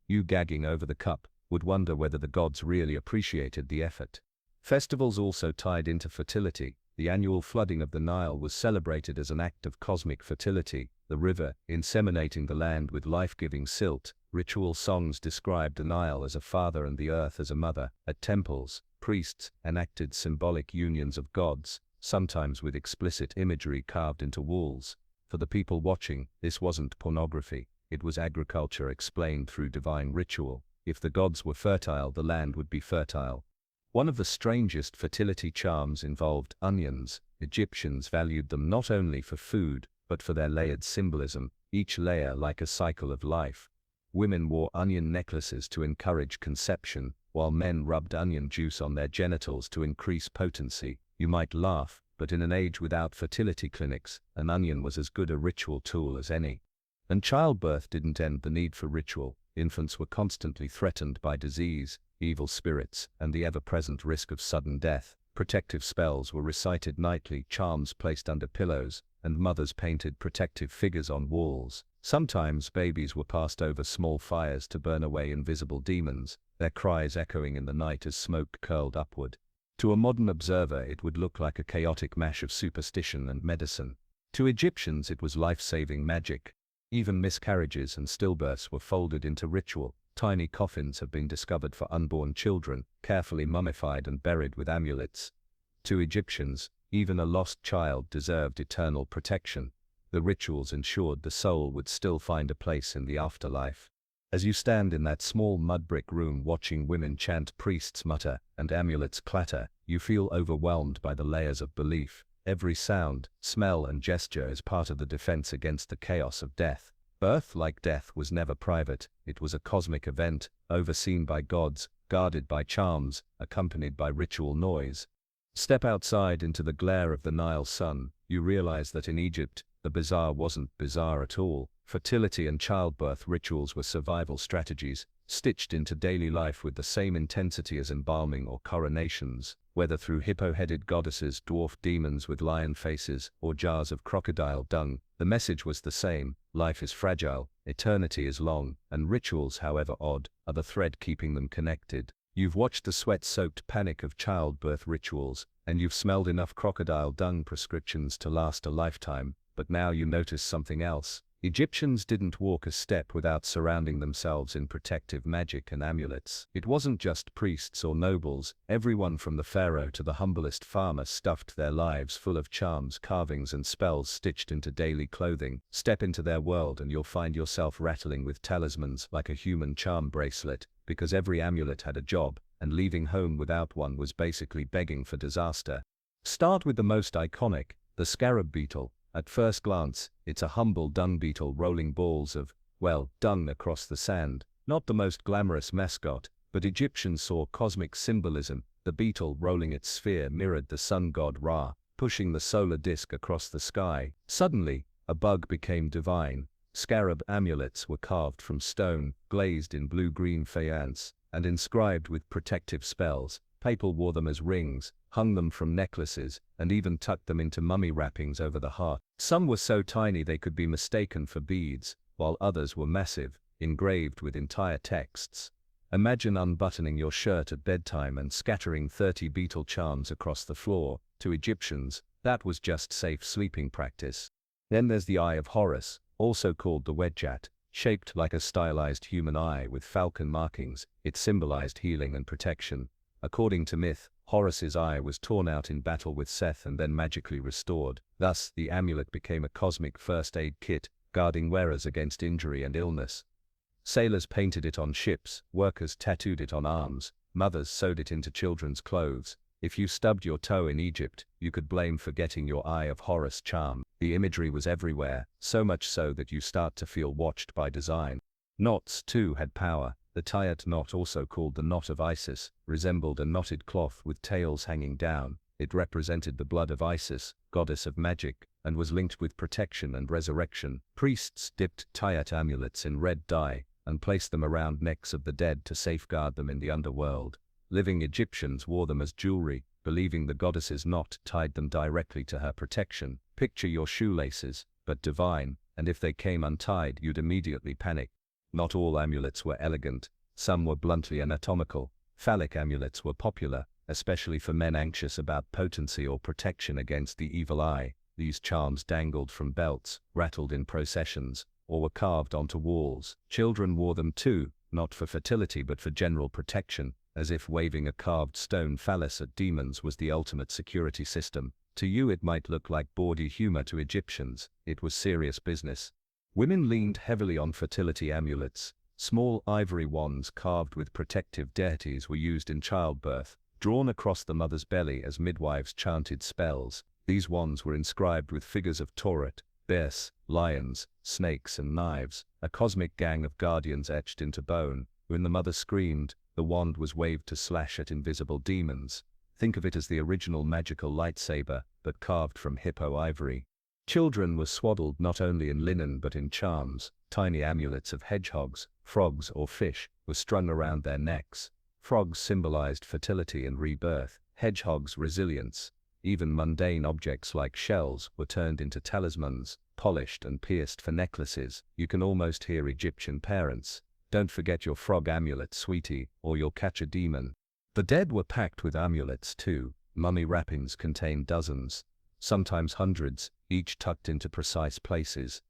A: You, gagging over the cup, would wonder whether the gods really appreciated the effort. Festivals also tied into fertility. The annual flooding of the Nile was celebrated as an act of cosmic fertility, the river inseminating the land with life-giving silt. Ritual songs described the Nile as a father and the earth as a mother. At temples, priests enacted symbolic unions of gods, sometimes with explicit imagery carved into walls. For the people watching, this wasn't pornography, it was agriculture explained through divine ritual. If the gods were fertile, the land would be fertile. One of the strangest fertility charms involved onions. Egyptians valued them not only for food, but for their layered symbolism, each layer like a cycle of life. Women wore onion necklaces to encourage conception, while men rubbed onion juice on their genitals to increase potency. You might laugh, but in an age without fertility clinics, an onion was as good a ritual tool as any. And childbirth didn't end the need for ritual. Infants were constantly threatened by disease, evil spirits, and the ever-present risk of sudden death. Protective spells were recited nightly, charms placed under pillows, and mothers painted protective figures on walls. Sometimes babies were passed over small fires to burn away invisible demons, their cries echoing in the night as smoke curled upward. To a modern observer it would look like a chaotic mash of superstition and medicine. To Egyptians it was life-saving magic. Even miscarriages and stillbirths were folded into ritual. Tiny coffins have been discovered for unborn children, carefully mummified and buried with amulets. To Egyptians, even a lost child deserved eternal protection. The rituals ensured the soul would still find a place in the afterlife. As you stand in that small mud brick room watching women chant, priests mutter, and amulets clatter, you feel overwhelmed by the layers of belief. Every sound, smell and gesture is part of the defense against the chaos of death. Birth, like death, was never private. It was a cosmic event, overseen by gods, guarded by charms, accompanied by ritual noise. Step outside into the glare of the Nile sun, you realize that in Egypt, the bizarre wasn't bizarre at all. Fertility and childbirth rituals were survival strategies, stitched into daily life with the same intensity as embalming or coronations. Whether through hippo-headed goddesses, dwarf demons with lion faces, or jars of crocodile dung, the message was the same: life is fragile, eternity is long, and rituals, however odd, are the thread keeping them connected. You've watched the sweat-soaked panic of childbirth rituals, and you've smelled enough crocodile dung prescriptions to last a lifetime, but now you notice something else. Egyptians didn't walk a step without surrounding themselves in protective magic and amulets. It wasn't just priests or nobles. Everyone from the pharaoh to the humblest farmer stuffed their lives full of charms, carvings and spells stitched into daily clothing. Step into their world and you'll find yourself rattling with talismans like a human charm bracelet, because every amulet had a job, and leaving home without one was basically begging for disaster. Start with the most iconic, the scarab beetle. At first glance, it's a humble dung beetle rolling balls of, well, dung across the sand. Not the most glamorous mascot, but Egyptians saw cosmic symbolism. The beetle rolling its sphere mirrored the sun god Ra, pushing the solar disk across the sky. Suddenly, a bug became divine. Scarab amulets were carved from stone, glazed in blue-green faience, and inscribed with protective spells. People wore them as rings, hung them from necklaces, and even tucked them into mummy wrappings over the heart. Some were so tiny they could be mistaken for beads, while others were massive, engraved with entire texts. Imagine unbuttoning your shirt at bedtime and scattering 30 beetle charms across the floor. To Egyptians, that was just safe sleeping practice. Then there's the Eye of Horus, also called the Wedjat. Shaped like a stylized human eye with falcon markings, it symbolized healing and protection. According to myth, Horus's eye was torn out in battle with Seth and then magically restored. Thus, the amulet became a cosmic first aid kit, guarding wearers against injury and illness. Sailors painted it on ships, workers tattooed it on arms, mothers sewed it into children's clothes. If you stubbed your toe in Egypt, you could blame forgetting your Eye of Horus charm. The imagery was everywhere, so much so that you start to feel watched by design. Knots, too, had power. The Tayat knot, also called the Knot of Isis, resembled a knotted cloth with tails hanging down. It represented the blood of Isis, goddess of magic, and was linked with protection and resurrection. Priests dipped Tayat amulets in red dye, and placed them around necks of the dead to safeguard them in the underworld. Living Egyptians wore them as jewelry, believing the goddess's knot tied them directly to her protection. Picture your shoelaces, but divine, and if they came untied you'd immediately panic. Not all amulets were elegant. Some were bluntly anatomical. Phallic amulets were popular, especially for men anxious about potency or protection against the evil eye. These charms dangled from belts, rattled in processions, or were carved onto walls. Children wore them too, not for fertility but for general protection, as if waving a carved stone phallus at demons was the ultimate security system. To you it might look like bawdy humor, to Egyptians it was serious business. Women leaned heavily on fertility amulets. Small ivory wands carved with protective deities were used in childbirth, drawn across the mother's belly as midwives chanted spells. These wands were inscribed with figures of Tauret, bears, lions, snakes and knives, a cosmic gang of guardians etched into bone. When the mother screamed, the wand was waved to slash at invisible demons. Think of it as the original magical lightsaber, but carved from hippo ivory. Children were swaddled not only in linen but in charms. Tiny amulets of hedgehogs, frogs or fish were strung around their necks. Frogs symbolized fertility and rebirth, hedgehogs resilience. Even mundane objects like shells were turned into talismans, polished and pierced for necklaces. You can almost hear Egyptian parents. Don't forget your frog amulet, sweetie, or you'll catch a demon. The dead were packed with amulets too. Mummy wrappings contained dozens, sometimes hundreds, each tucked into precise places.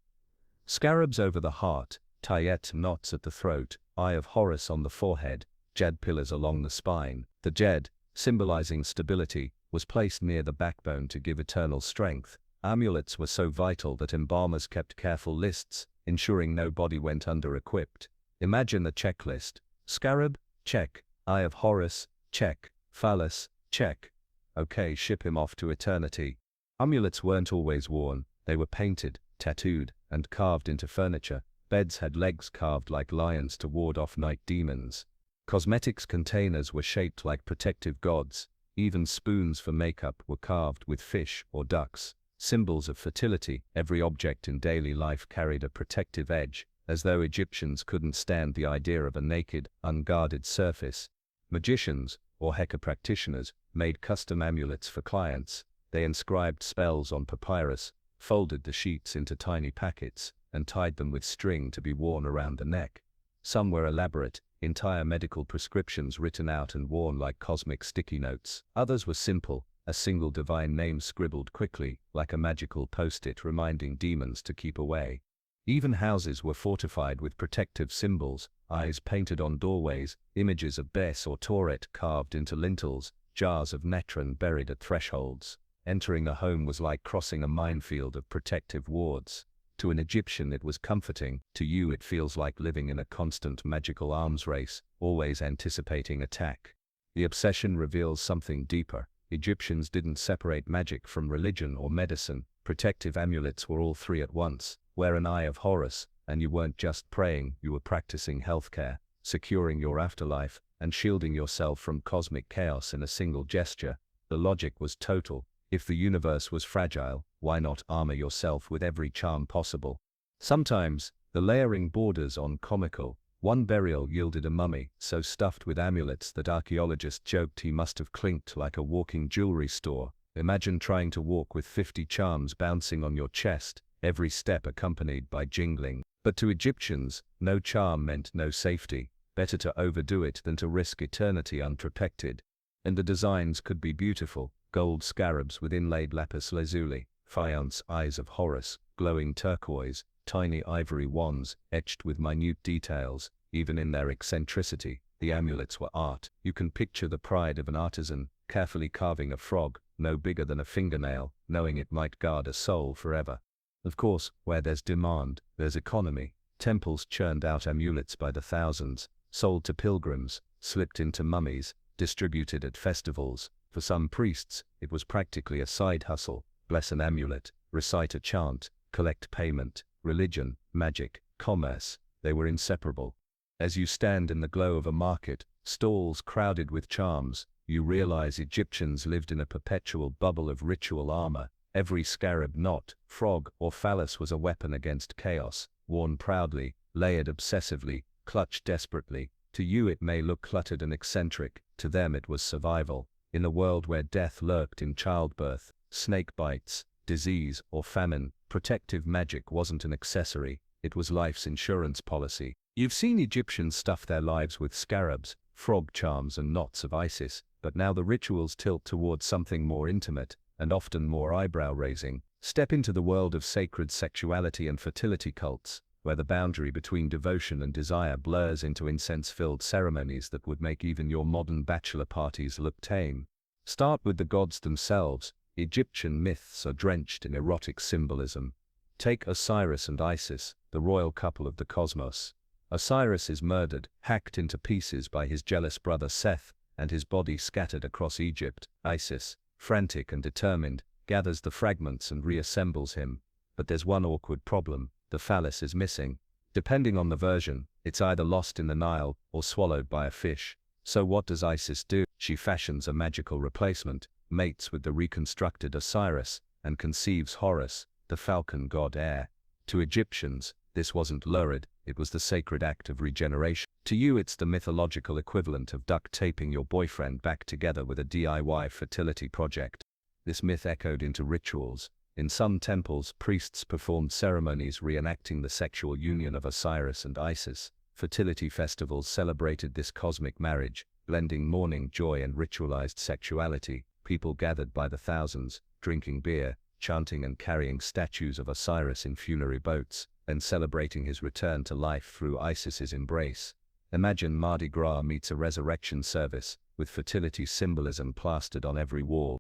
A: Scarabs over the heart, Tayet knots at the throat, Eye of Horus on the forehead, jed pillars along the spine. The jed, symbolizing stability, was placed near the backbone to give eternal strength. Amulets were so vital that embalmers kept careful lists, ensuring no body went under-equipped. Imagine the checklist: scarab, check; Eye of Horus, check; phallus, check. Okay, ship him off to eternity. Amulets weren't always worn, they were painted, tattooed, and carved into furniture. Beds had legs carved like lions to ward off night demons. Cosmetics containers were shaped like protective gods. Even spoons for makeup were carved with fish or ducks. Symbols of fertility, every object in daily life carried a protective edge, as though Egyptians couldn't stand the idea of a naked, unguarded surface. Magicians, or Heka practitioners, made custom amulets for clients. They inscribed spells on papyrus, folded the sheets into tiny packets, and tied them with string to be worn around the neck. Some were elaborate, entire medical prescriptions written out and worn like cosmic sticky notes. Others were simple, a single divine name scribbled quickly, like a magical post-it reminding demons to keep away. Even houses were fortified with protective symbols, eyes painted on doorways, images of Bes or Tauret carved into lintels, jars of natron buried at thresholds. Entering a home was like crossing a minefield of protective wards. To an Egyptian it was comforting, to you it feels like living in a constant magical arms race, always anticipating attack. The obsession reveals something deeper. Egyptians didn't separate magic from religion or medicine. Protective amulets were all three at once. Wear an Eye of Horus, and you weren't just praying, you were practicing healthcare, securing your afterlife, and shielding yourself from cosmic chaos in a single gesture. The logic was total. If the universe was fragile, why not armor yourself with every charm possible? Sometimes, the layering borders on comical. One burial yielded a mummy so stuffed with amulets that archaeologists joked he must have clinked like a walking jewelry store. Imagine trying to walk with 50 charms bouncing on your chest, every step accompanied by jingling. But to Egyptians, no charm meant no safety. Better to overdo it than to risk eternity unprotected. And the designs could be beautiful. Gold scarabs with inlaid lapis lazuli, faience eyes of Horus, glowing turquoise, tiny ivory wands, etched with minute details. Even in their eccentricity, the amulets were art. You can picture the pride of an artisan, carefully carving a frog, no bigger than a fingernail, knowing it might guard a soul forever. Of course, where there's demand, there's economy. Temples churned out amulets by the thousands, sold to pilgrims, slipped into mummies, distributed at festivals. For some priests, it was practically a side hustle. Bless an amulet, recite a chant, collect payment. Religion, magic, commerce, they were inseparable. As you stand in the glow of a market, stalls crowded with charms, you realize Egyptians lived in a perpetual bubble of ritual armor. Every scarab, knot, frog, or phallus was a weapon against chaos, worn proudly, layered obsessively, clutched desperately. To you it may look cluttered and eccentric, to them it was survival. In a world where death lurked in childbirth, snake bites, disease, or famine, protective magic wasn't an accessory, it was life's insurance policy. You've seen Egyptians stuff their lives with scarabs, frog charms and knots of Isis, But now the rituals tilt towards something more intimate, and often more eyebrow-raising. Step into the world of sacred sexuality and fertility cults, where the boundary between devotion and desire blurs into incense-filled ceremonies that would make even your modern bachelor parties look tame. Start with the gods themselves. Egyptian myths are drenched in erotic symbolism. Take Osiris and Isis, the royal couple of the cosmos. Osiris is murdered, hacked into pieces by his jealous brother Seth, and his body scattered across Egypt. Isis, frantic and determined, gathers the fragments and reassembles him. But there's one awkward problem: the phallus is missing. Depending on the version, it's either lost in the Nile or swallowed by a fish. So what does Isis do? She fashions a magical replacement, mates with the reconstructed Osiris, and conceives Horus, the falcon god heir. To Egyptians, this wasn't lurid, it was the sacred act of regeneration. To you, it's the mythological equivalent of duct taping your boyfriend back together with a DIY fertility project. This myth echoed into rituals. In some temples, priests performed ceremonies reenacting the sexual union of Osiris and Isis. Fertility festivals celebrated this cosmic marriage, blending mourning joy and ritualized sexuality. People gathered by the thousands, drinking beer, chanting and carrying statues of Osiris in funerary boats, and celebrating his return to life through Isis's embrace. Imagine Mardi Gras meets a resurrection service, with fertility symbolism plastered on every wall.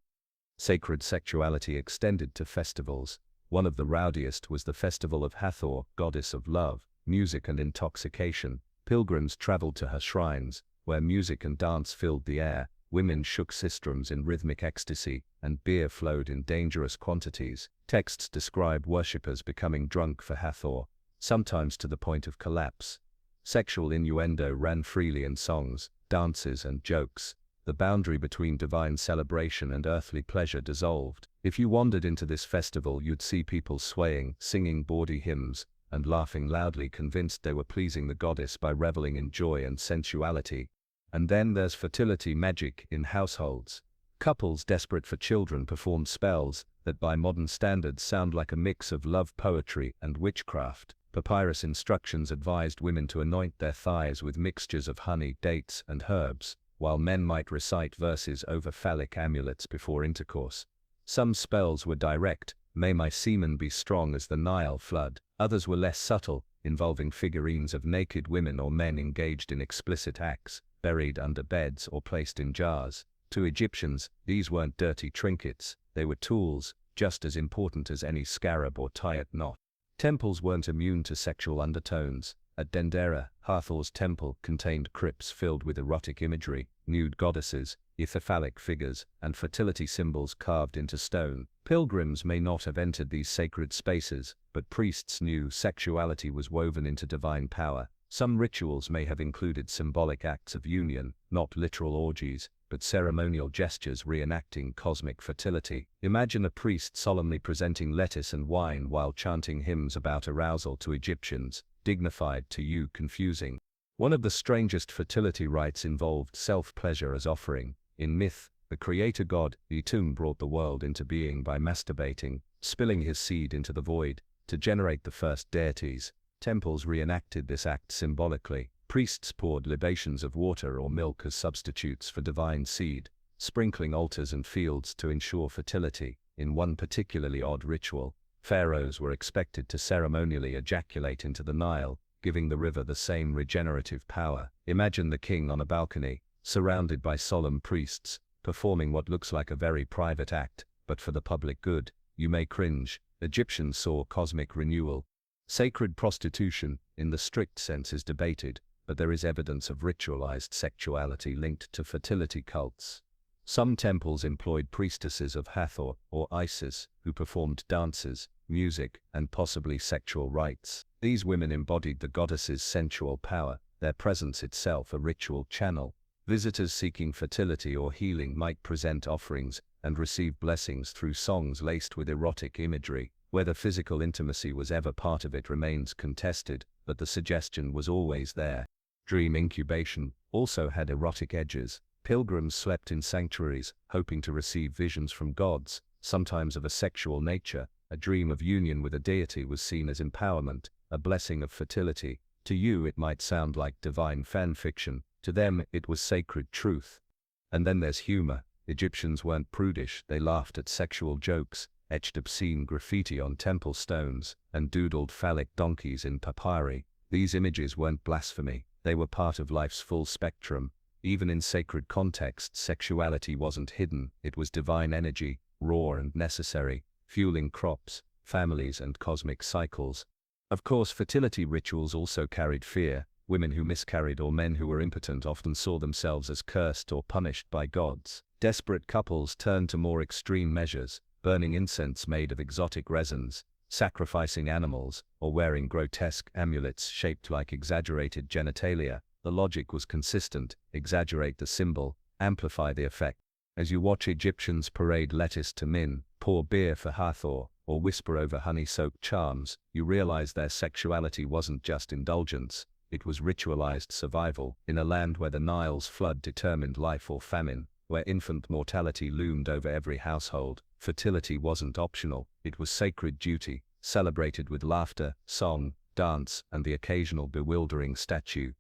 A: Sacred sexuality extended to festivals. One of the rowdiest was the Festival of Hathor, goddess of love, music and intoxication. Pilgrims traveled to her shrines, where music and dance filled the air. Women shook sistrums in rhythmic ecstasy, and beer flowed in dangerous quantities. Texts describe worshippers becoming drunk for Hathor, sometimes to the point of collapse. Sexual innuendo ran freely in songs, dances and jokes. The boundary between divine celebration and earthly pleasure dissolved. If you wandered into this festival, you'd see people swaying, singing bawdy hymns, and laughing loudly, convinced they were pleasing the goddess by reveling in joy and sensuality. And then there's fertility magic in households. Couples desperate for children performed spells that by modern standards sound like a mix of love poetry and witchcraft. Papyrus instructions advised women to anoint their thighs with mixtures of honey, dates, and herbs, while men might recite verses over phallic amulets before intercourse. Some spells were direct, "May my semen be strong as the Nile flood." Others were less subtle, involving figurines of naked women or men engaged in explicit acts, buried under beds or placed in jars. To Egyptians, these weren't dirty trinkets, they were tools, just as important as any scarab or tie-it knot. Temples weren't immune to sexual undertones. At Dendera, Hathor's temple contained crypts filled with erotic imagery, nude goddesses, ithyphallic figures, and fertility symbols carved into stone. Pilgrims may not have entered these sacred spaces, but priests knew sexuality was woven into divine power. Some rituals may have included symbolic acts of union, not literal orgies, but ceremonial gestures reenacting cosmic fertility. Imagine a priest solemnly presenting lettuce and wine while chanting hymns about arousal. To Egyptians, dignified; to you, confusing. One of the strangest fertility rites involved self-pleasure as offering. In myth, the creator god, Etum, brought the world into being by masturbating, spilling his seed into the void, to generate the first deities. Temples reenacted this act symbolically. Priests poured libations of water or milk as substitutes for divine seed, sprinkling altars and fields to ensure fertility. In one particularly odd ritual, pharaohs were expected to ceremonially ejaculate into the Nile, giving the river the same regenerative power. Imagine the king on a balcony, surrounded by solemn priests, performing what looks like a very private act, but for the public good. You may cringe. Egyptians saw cosmic renewal. Sacred prostitution, in the strict sense, is debated, but there is evidence of ritualized sexuality linked to fertility cults. Some temples employed priestesses of Hathor or Isis, who performed dances, music, and possibly sexual rites. These women embodied the goddess's sensual power, their presence itself a ritual channel. Visitors seeking fertility or healing might present offerings and receive blessings through songs laced with erotic imagery. Whether physical intimacy was ever part of it remains contested, but the suggestion was always there. Dream incubation also had erotic edges. Pilgrims slept in sanctuaries, hoping to receive visions from gods, sometimes of a sexual nature. A dream of union with a deity was seen as empowerment, a blessing of fertility. To you it might sound like divine fan fiction, to them it was sacred truth. And then there's humor. Egyptians weren't prudish, they laughed at sexual jokes, etched obscene graffiti on temple stones, and doodled phallic donkeys in papyri. These images weren't blasphemy, they were part of life's full spectrum. Even in sacred contexts, sexuality wasn't hidden, it was divine energy, raw and necessary, fueling crops, families and cosmic cycles. Of course, fertility rituals also carried fear. Women who miscarried or men who were impotent often saw themselves as cursed or punished by gods. Desperate couples turned to more extreme measures, burning incense made of exotic resins, sacrificing animals, or wearing grotesque amulets shaped like exaggerated genitalia. The logic was consistent: exaggerate the symbol, amplify the effect. As you watch Egyptians parade lettuce to Min, pour beer for Hathor, or whisper over honey-soaked charms, you realize their sexuality wasn't just indulgence, it was ritualized survival. In a land where the Nile's flood determined life or famine, where infant mortality loomed over every household, fertility wasn't optional, it was sacred duty, celebrated with laughter, song, dance, and the occasional bewildering statue.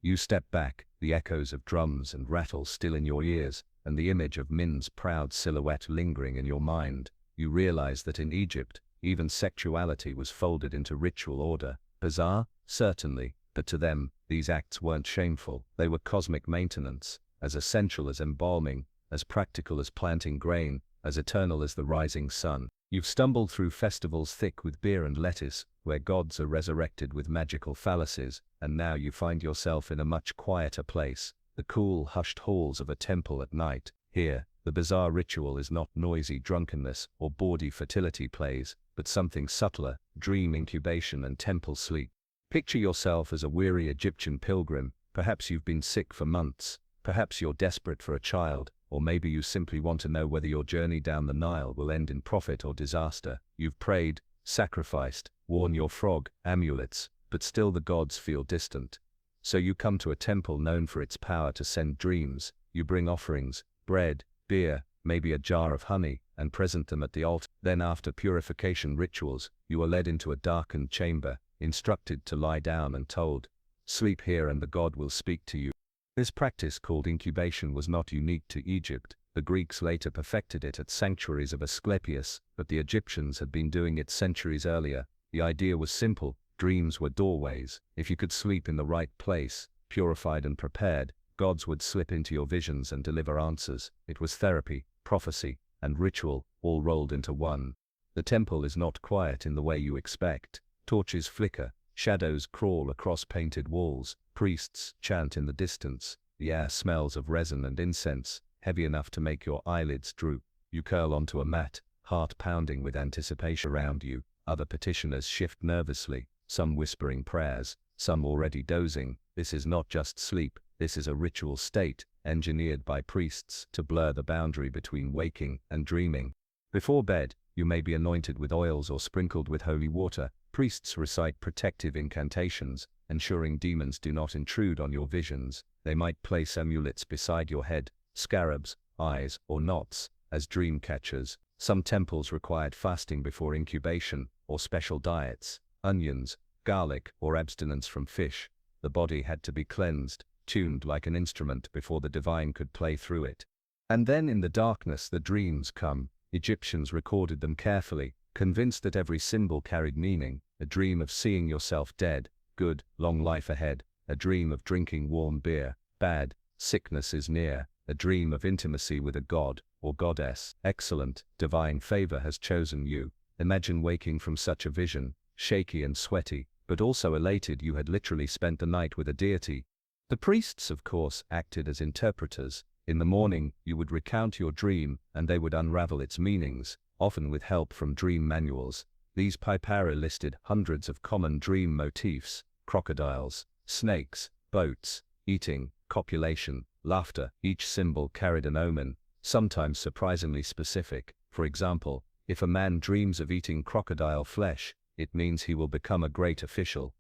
A: You step back, the echoes of drums and rattles still in your ears, and the image of Min's proud silhouette lingering in your mind. You realize that in Egypt, even sexuality was folded into ritual order. Bizarre? Certainly, but to them, these acts weren't shameful, they were cosmic maintenance, as essential as embalming, as practical as planting grain, as eternal as the rising sun. You've stumbled through festivals thick with beer and lettuce, where gods are resurrected with magical phalluses, and now you find yourself in a much quieter place, the cool, hushed halls of a temple at night. Here, the bizarre ritual is not noisy drunkenness or bawdy fertility plays, but something subtler: dream incubation and temple sleep. Picture yourself as a weary Egyptian pilgrim. Perhaps you've been sick for months, perhaps you're desperate for a child, or maybe you simply want to know whether your journey down the Nile will end in profit or disaster. You've prayed, sacrificed, worn your frog amulets, but still the gods feel distant. So you come to a temple known for its power to send dreams. You bring offerings, bread, beer, maybe a jar of honey, and present them at the altar. Then, after purification rituals, you are led into a darkened chamber, instructed to lie down and told, "Sleep here and the god will speak to you." This practice, called incubation, was not unique to Egypt. The Greeks later perfected it at sanctuaries of Asclepius, but the Egyptians had been doing it centuries earlier. The idea was simple: dreams were doorways. If you could sleep in the right place, purified and prepared, gods would slip into your visions and deliver answers. It was therapy, prophecy, and ritual, all rolled into one. The temple is not quiet in the way you expect. Torches flicker, shadows crawl across painted walls, priests chant in the distance. The air smells of resin and incense, heavy enough to make your eyelids droop. You curl onto a mat, heart pounding with anticipation. Around you, other petitioners shift nervously, some whispering prayers, some already dozing. This is not just sleep, this is a ritual state, engineered by priests to blur the boundary between waking and dreaming. Before bed, you may be anointed with oils or sprinkled with holy water. Priests recite protective incantations, ensuring demons do not intrude on your visions. They might place amulets beside your head, scarabs, eyes, or knots, as dream catchers. Some temples required fasting before incubation, or special diets: onions, garlic, or abstinence from fish. The body had to be cleansed, tuned like an instrument before the divine could play through it. And then in the darkness the dreams come. Egyptians recorded them carefully, convinced that every symbol carried meaning: a dream of seeing yourself dead, good, long life ahead; a dream of drinking warm beer, bad, sickness is near; a dream of intimacy with a god or goddess, excellent, divine favor has chosen you. Imagine waking from such a vision, shaky and sweaty, but also elated you had literally spent the night with a deity. The priests, of course, acted as interpreters. In the morning, you would recount your dream, and they would unravel its meanings, often with help from dream manuals. These papyri listed hundreds of common dream motifs: crocodiles, snakes, boats, eating, copulation, laughter. Each symbol carried an omen, sometimes surprisingly specific. For example, if a man dreams of eating crocodile flesh, it means he will become a great official.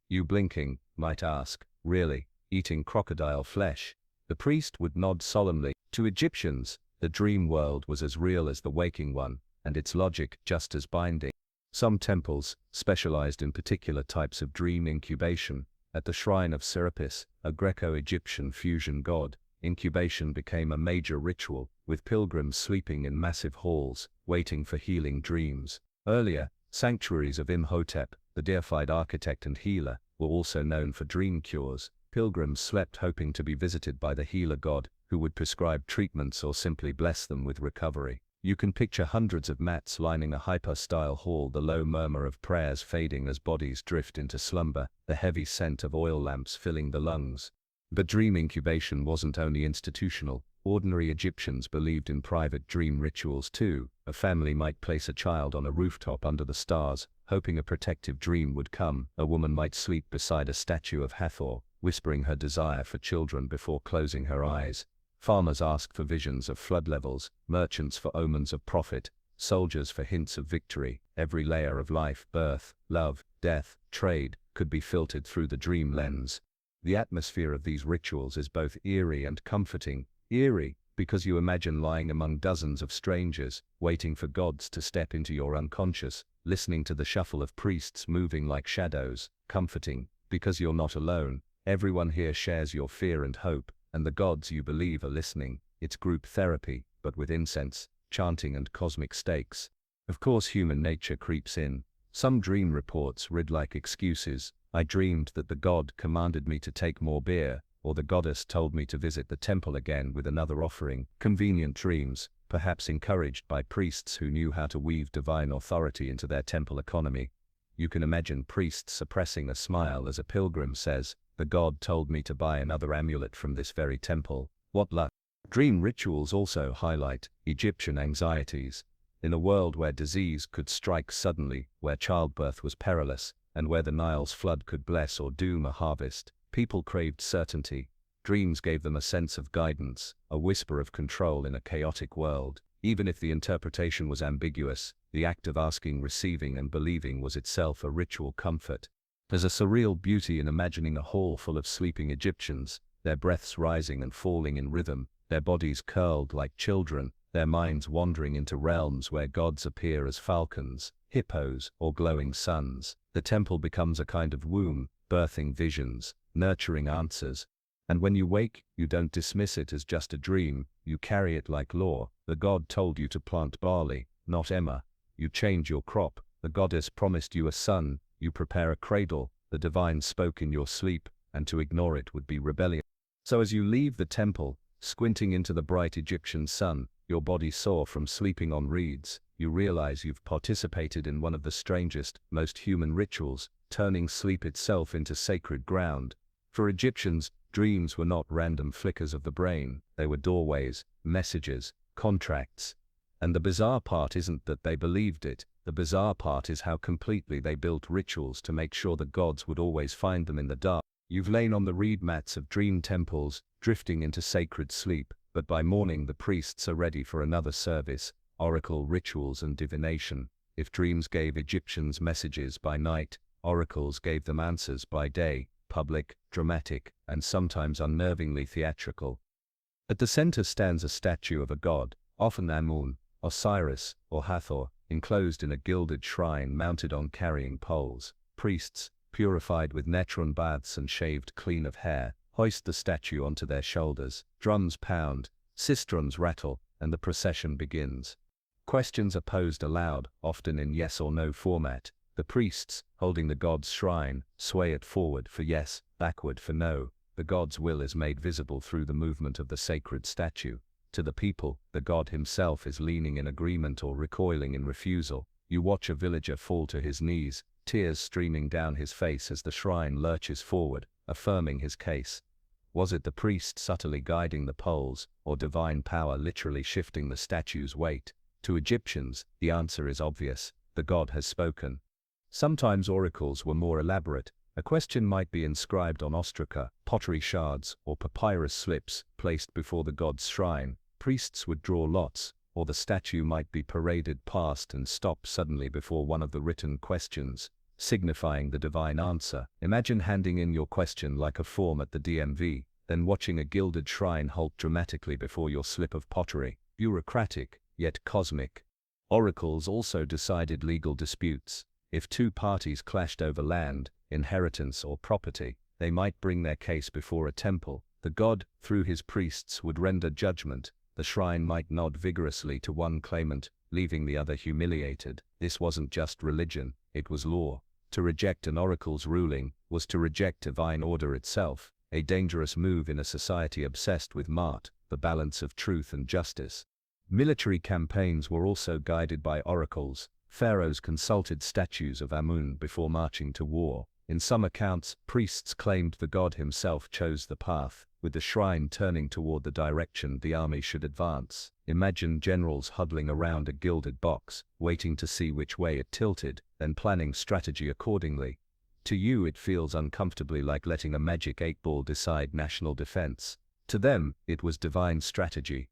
A: You, blinking, might ask, "Really? Eating crocodile flesh?" The priest would nod solemnly. To Egyptians, the dream world was as real as the waking one, and its logic just as binding. Some temples specialized in particular types of dream incubation. At the shrine of Serapis, a Greco-Egyptian fusion god, incubation became a major ritual, with pilgrims sleeping in massive halls, waiting for healing dreams. Earlier, sanctuaries of Imhotep, the deified architect and healer, were also known for dream cures. Pilgrims slept hoping to be visited by the healer god, who would prescribe treatments or simply bless them with recovery. You can picture hundreds of mats lining a hyper-style hall, the low murmur of prayers fading as bodies drift into slumber, the heavy scent of oil lamps filling the lungs. But dream incubation wasn't only institutional. Ordinary Egyptians believed in private dream rituals too. A family might place a child on a rooftop under the stars, hoping a protective dream would come. A woman might sleep beside a statue of Hathor, whispering her desire for children before closing her eyes. Farmers asked for visions of flood levels, merchants for omens of profit, soldiers for hints of victory. Every layer of life, birth, love, death, trade, could be filtered through the dream lens. The atmosphere of these rituals is both eerie and comforting. Eerie, because you imagine lying among dozens of strangers, waiting for gods to step into your unconscious, listening to the shuffle of priests moving like shadows. Comforting, because you're not alone. Everyone here shares your fear and hope, and the gods you believe are listening. It's group therapy, but with incense, chanting and cosmic stakes. Of course human nature creeps in. Some dream reports read like excuses. I dreamed that the god commanded me to take more beer, or the goddess told me to visit the temple again with another offering. Convenient dreams, perhaps encouraged by priests who knew how to weave divine authority into their temple economy. You can imagine priests suppressing a smile as a pilgrim says, "The god told me to buy another amulet from this very temple. What luck." Dream rituals also highlight Egyptian anxieties. In a world where disease could strike suddenly, where childbirth was perilous, and where the Nile's flood could bless or doom a harvest, people craved certainty. Dreams gave them a sense of guidance, a whisper of control in a chaotic world. Even if the interpretation was ambiguous, the act of asking, receiving, and believing was itself a ritual comfort. There's a surreal beauty in imagining a hall full of sleeping Egyptians, their breaths rising and falling in rhythm, their bodies curled like children, their minds wandering into realms where gods appear as falcons, hippos, or glowing suns. The temple becomes a kind of womb, birthing visions, nurturing answers. And when you wake, you don't dismiss it as just a dream, you carry it like law. The god told you to plant barley, not emmer. You change your crop. The goddess promised you a son, you prepare a cradle. The divine spoke in your sleep, and to ignore it would be rebellion. So as you leave the temple, squinting into the bright Egyptian sun, your body sore from sleeping on reeds, you realize you've participated in one of the strangest, most human rituals, turning sleep itself into sacred ground. For Egyptians, dreams were not random flickers of the brain, they were doorways, messages, contracts. And the bizarre part isn't that they believed it, the bizarre part is how completely they built rituals to make sure the gods would always find them in the dark. You've lain on the reed mats of dream temples, drifting into sacred sleep, but by morning the priests are ready for another service, oracle rituals and divination. If dreams gave Egyptians messages by night, oracles gave them answers by day, public, dramatic, and sometimes unnervingly theatrical. At the center stands a statue of a god, often Amun, Osiris, or Hathor, enclosed in a gilded shrine mounted on carrying poles. Priests, purified with netron baths and shaved clean of hair, hoist the statue onto their shoulders. Drums pound, sistrums rattle, and the procession begins. Questions are posed aloud, often in yes or no format. The priests, holding the god's shrine, sway it forward for yes, backward for no. The god's will is made visible through the movement of the sacred statue. To the people, the god himself is leaning in agreement or recoiling in refusal. You watch a villager fall to his knees, tears streaming down his face as the shrine lurches forward, affirming his case. Was it the priest subtly guiding the poles, or divine power literally shifting the statue's weight? To Egyptians, the answer is obvious: the god has spoken. Sometimes oracles were more elaborate. A question might be inscribed on ostraca, pottery shards, or papyrus slips, placed before the god's shrine. Priests would draw lots, or the statue might be paraded past and stop suddenly before one of the written questions, signifying the divine answer. Imagine handing in your question like a form at the DMV, then watching a gilded shrine halt dramatically before your slip of pottery. Bureaucratic, yet cosmic. Oracles also decided legal disputes. If two parties clashed over land, inheritance, or property, they might bring their case before a temple. The god, through his priests, would render judgment. The shrine might nod vigorously to one claimant, leaving the other humiliated. This wasn't just religion, it was law. To reject an oracle's ruling was to reject divine order itself, a dangerous move in a society obsessed with Ma'at, the balance of truth and justice. Military campaigns were also guided by oracles. Pharaohs consulted statues of Amun before marching to war. In some accounts, priests claimed the god himself chose the path, with the shrine turning toward the direction the army should advance. Imagine generals huddling around a gilded box, waiting to see which way it tilted, then planning strategy accordingly. To you it feels uncomfortably like letting a magic 8-ball decide national defense. To them, it was divine strategy.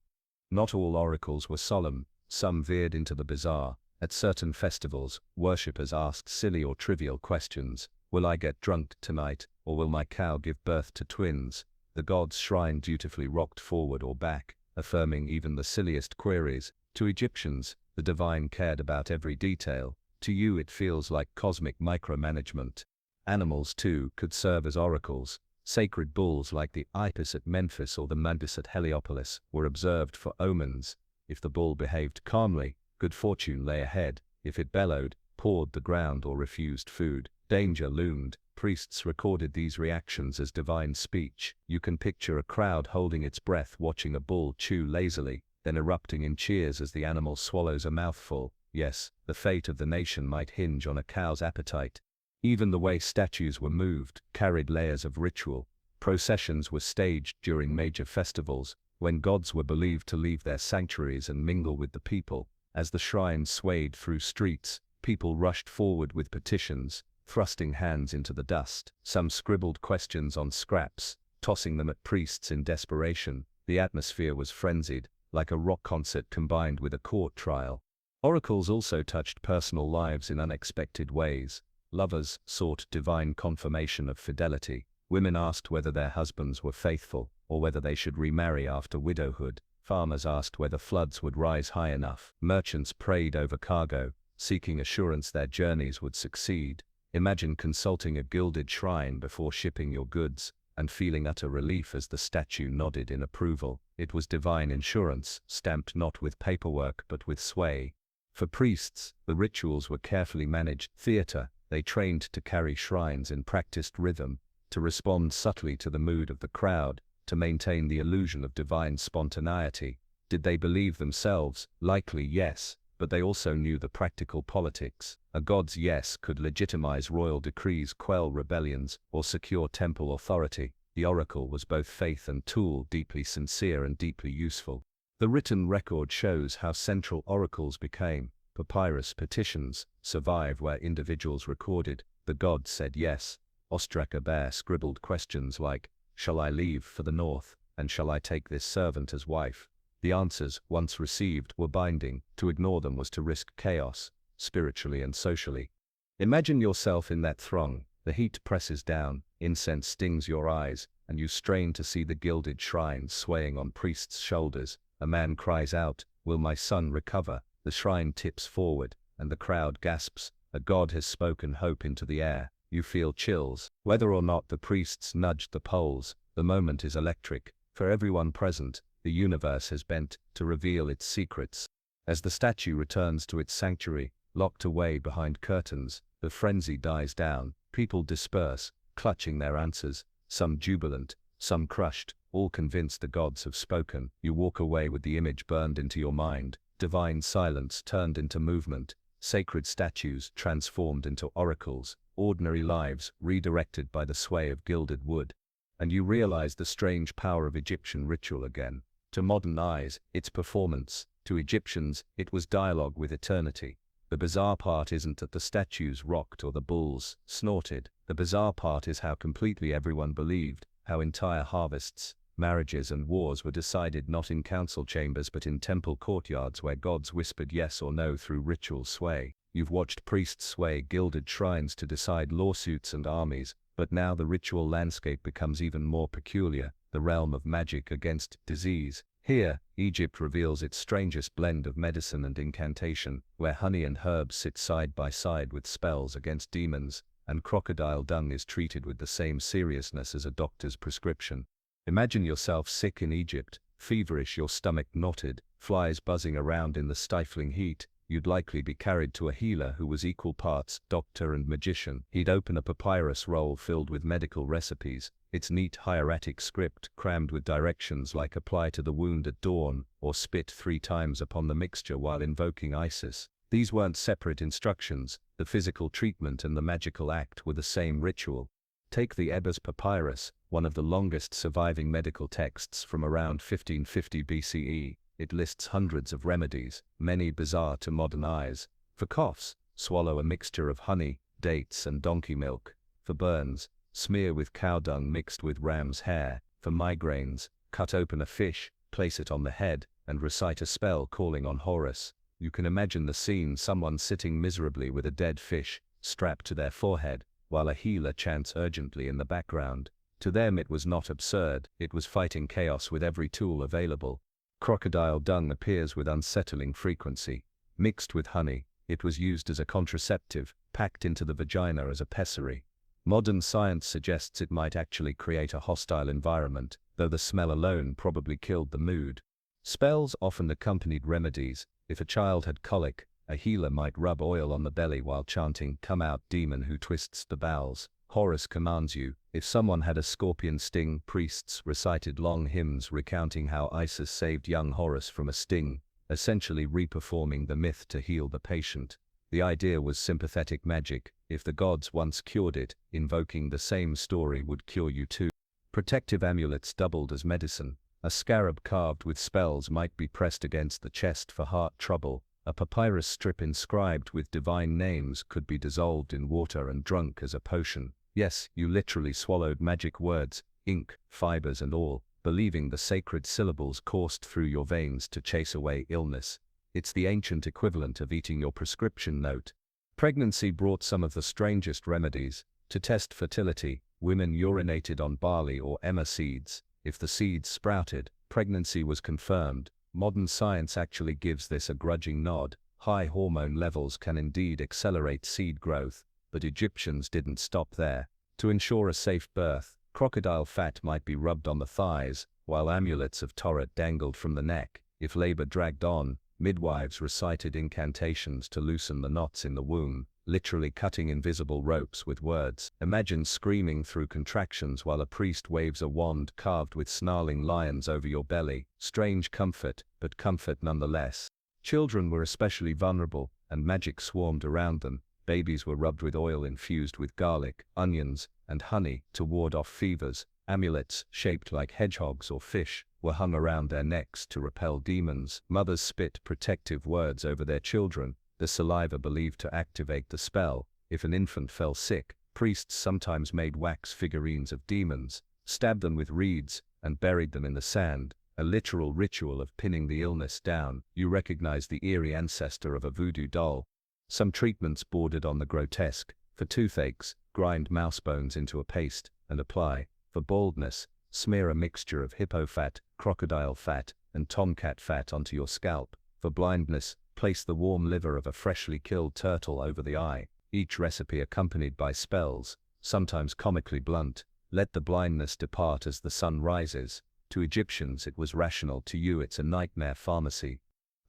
A: Not all oracles were solemn, some veered into the bizarre. At certain festivals, worshippers asked silly or trivial questions. Will I get drunk tonight, or will my cow give birth to twins? The god's shrine dutifully rocked forward or back, affirming even the silliest queries. To Egyptians, the divine cared about every detail. To you it feels like cosmic micromanagement. Animals too could serve as oracles. Sacred bulls like the Ibis at Memphis or the Magus at Heliopolis were observed for omens. If the bull behaved calmly, good fortune lay ahead. If it bellowed, pawed the ground or refused food, danger loomed. Priests recorded these reactions as divine speech. You can picture a crowd holding its breath watching a bull chew lazily, then erupting in cheers as the animal swallows a mouthful. Yes, the fate of the nation might hinge on a cow's appetite. Even the way statues were moved carried layers of ritual. Processions were staged during major festivals, when gods were believed to leave their sanctuaries and mingle with the people. As the shrine swayed through streets, people rushed forward with petitions, thrusting hands into the dust. Some scribbled questions on scraps, tossing them at priests in desperation. The atmosphere was frenzied, like a rock concert combined with a court trial. Oracles also touched personal lives in unexpected ways. Lovers sought divine confirmation of fidelity. Women asked whether their husbands were faithful, or whether they should remarry after widowhood. Farmers asked whether floods would rise high enough. Merchants prayed over cargo, seeking assurance their journeys would succeed. Imagine consulting a gilded shrine before shipping your goods, and feeling utter relief as the statue nodded in approval. It was divine insurance, stamped not with paperwork but with sway. For priests, the rituals were carefully managed theater. They trained to carry shrines in practiced rhythm, to respond subtly to the mood of the crowd, to maintain the illusion of divine spontaneity. Did they believe themselves? Likely yes, but they also knew the practical politics. A god's yes could legitimize royal decrees, quell rebellions, or secure temple authority. The oracle was both faith and tool, deeply sincere and deeply useful. The written record shows how central oracles became. Papyrus petitions survive where individuals recorded, "The god said yes." Ostraka Bear scribbled questions like, "Shall I leave for the north, and shall I take this servant as wife?" The answers, once received, were binding. To ignore them was to risk chaos, spiritually and socially. Imagine yourself in that throng. The heat presses down, incense stings your eyes, and you strain to see the gilded shrine swaying on priests' shoulders. A man cries out, "Will my son recover?" The shrine tips forward, and the crowd gasps. A god has spoken hope into the air. You feel chills. Whether or not the priests nudged the poles, the moment is electric. For everyone present, the universe has bent to reveal its secrets. As the statue returns to its sanctuary, locked away behind curtains, the frenzy dies down. People disperse, clutching their answers, some jubilant, some crushed, all convinced the gods have spoken. You walk away with the image burned into your mind. Divine silence turned into movement, sacred statues transformed into oracles, ordinary lives redirected by the sway of gilded wood. And you realize the strange power of Egyptian ritual again. To modern eyes, it's performance. To Egyptians, it was dialogue with eternity. The bizarre part isn't that the statues rocked or the bulls snorted. The bizarre part is how completely everyone believed, how entire harvests, marriages and wars were decided not in council chambers but in temple courtyards where gods whispered yes or no through ritual sway. You've watched priests sway gilded shrines to decide lawsuits and armies, but now the ritual landscape becomes even more peculiar, the realm of magic against disease. Here, Egypt reveals its strangest blend of medicine and incantation, where honey and herbs sit side by side with spells against demons, and crocodile dung is treated with the same seriousness as a doctor's prescription. Imagine yourself sick in Egypt, feverish, your stomach knotted, flies buzzing around in the stifling heat. You'd likely be carried to a healer who was equal parts doctor and magician. He'd open a papyrus roll filled with medical recipes, its neat hieratic script crammed with directions like apply to the wound at dawn, or spit 3 times upon the mixture while invoking Isis. These weren't separate instructions, the physical treatment and the magical act were the same ritual. Take the Ebers Papyrus, one of the longest surviving medical texts from around 1550 BCE. It lists hundreds of remedies, many bizarre to modern eyes. For coughs, swallow a mixture of honey, dates and donkey milk. For burns, smear with cow dung mixed with ram's hair. For migraines, cut open a fish, place it on the head, and recite a spell calling on Horus. You can imagine the scene: someone sitting miserably with a dead fish strapped to their forehead, while a healer chants urgently in the background. To them it was not absurd, it was fighting chaos with every tool available. Crocodile dung appears with unsettling frequency. Mixed with honey, it was used as a contraceptive, packed into the vagina as a pessary. Modern science suggests it might actually create a hostile environment, though the smell alone probably killed the mood. Spells often accompanied remedies. If a child had colic, a healer might rub oil on the belly while chanting, "Come out, demon who twists the bowels. Horus commands you." If someone had a scorpion sting, priests recited long hymns recounting how Isis saved young Horus from a sting, essentially reperforming the myth to heal the patient. The idea was sympathetic magic. If the gods once cured it, invoking the same story would cure you too. Protective amulets doubled as medicine. A scarab carved with spells might be pressed against the chest for heart trouble. A papyrus strip inscribed with divine names could be dissolved in water and drunk as a potion. Yes, you literally swallowed magic words, ink, fibers and all, believing the sacred syllables coursed through your veins to chase away illness. It's the ancient equivalent of eating your prescription note. Pregnancy brought some of the strangest remedies. To test fertility, women urinated on barley or emmer seeds. If the seeds sprouted, pregnancy was confirmed. Modern science actually gives this a grudging nod. High hormone levels can indeed accelerate seed growth, but Egyptians didn't stop there. To ensure a safe birth, crocodile fat might be rubbed on the thighs, while amulets of Toret dangled from the neck. If labor dragged on, midwives recited incantations to loosen the knots in the womb, literally cutting invisible ropes with words. Imagine screaming through contractions while a priest waves a wand carved with snarling lions over your belly. Strange comfort, but comfort nonetheless. Children were especially vulnerable, and magic swarmed around them. Babies were rubbed with oil infused with garlic, onions, and honey to ward off fevers. Amulets, shaped like hedgehogs or fish, were hung around their necks to repel demons. Mothers spit protective words over their children, the saliva believed to activate the spell. If an infant fell sick, priests sometimes made wax figurines of demons, stabbed them with reeds, and buried them in the sand, a literal ritual of pinning the illness down. You recognize the eerie ancestor of a voodoo doll. Some treatments bordered on the grotesque. For toothaches, grind mouse bones into a paste and apply. For baldness, smear a mixture of hippo fat, crocodile fat, and tomcat fat onto your scalp. For blindness, place the warm liver of a freshly killed turtle over the eye. Each recipe accompanied by spells, sometimes comically blunt. Let the blindness depart as the sun rises. To Egyptians it was rational, to you it's a nightmare pharmacy.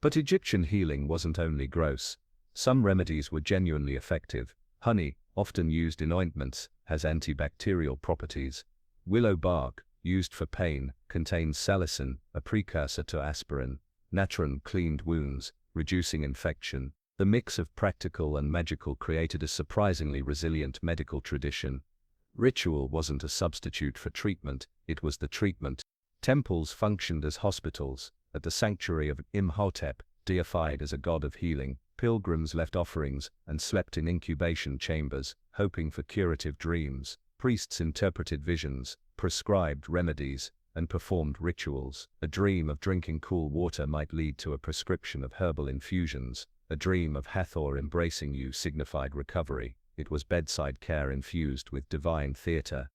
A: But Egyptian healing wasn't only gross. Some remedies were genuinely effective. Honey, often used in ointments, has antibacterial properties. Willow bark, used for pain, contains salicin, a precursor to aspirin. Natron cleaned wounds, reducing infection. The mix of practical and magical created a surprisingly resilient medical tradition. Ritual wasn't a substitute for treatment, it was the treatment. Temples functioned as hospitals. At the sanctuary of Imhotep, deified as a god of healing, pilgrims left offerings and slept in incubation chambers, hoping for curative dreams. Priests interpreted visions, prescribed remedies, and performed rituals. A dream of drinking cool water might lead to a prescription of herbal infusions. A dream of Hathor embracing you signified recovery. It was bedside care infused with divine theater.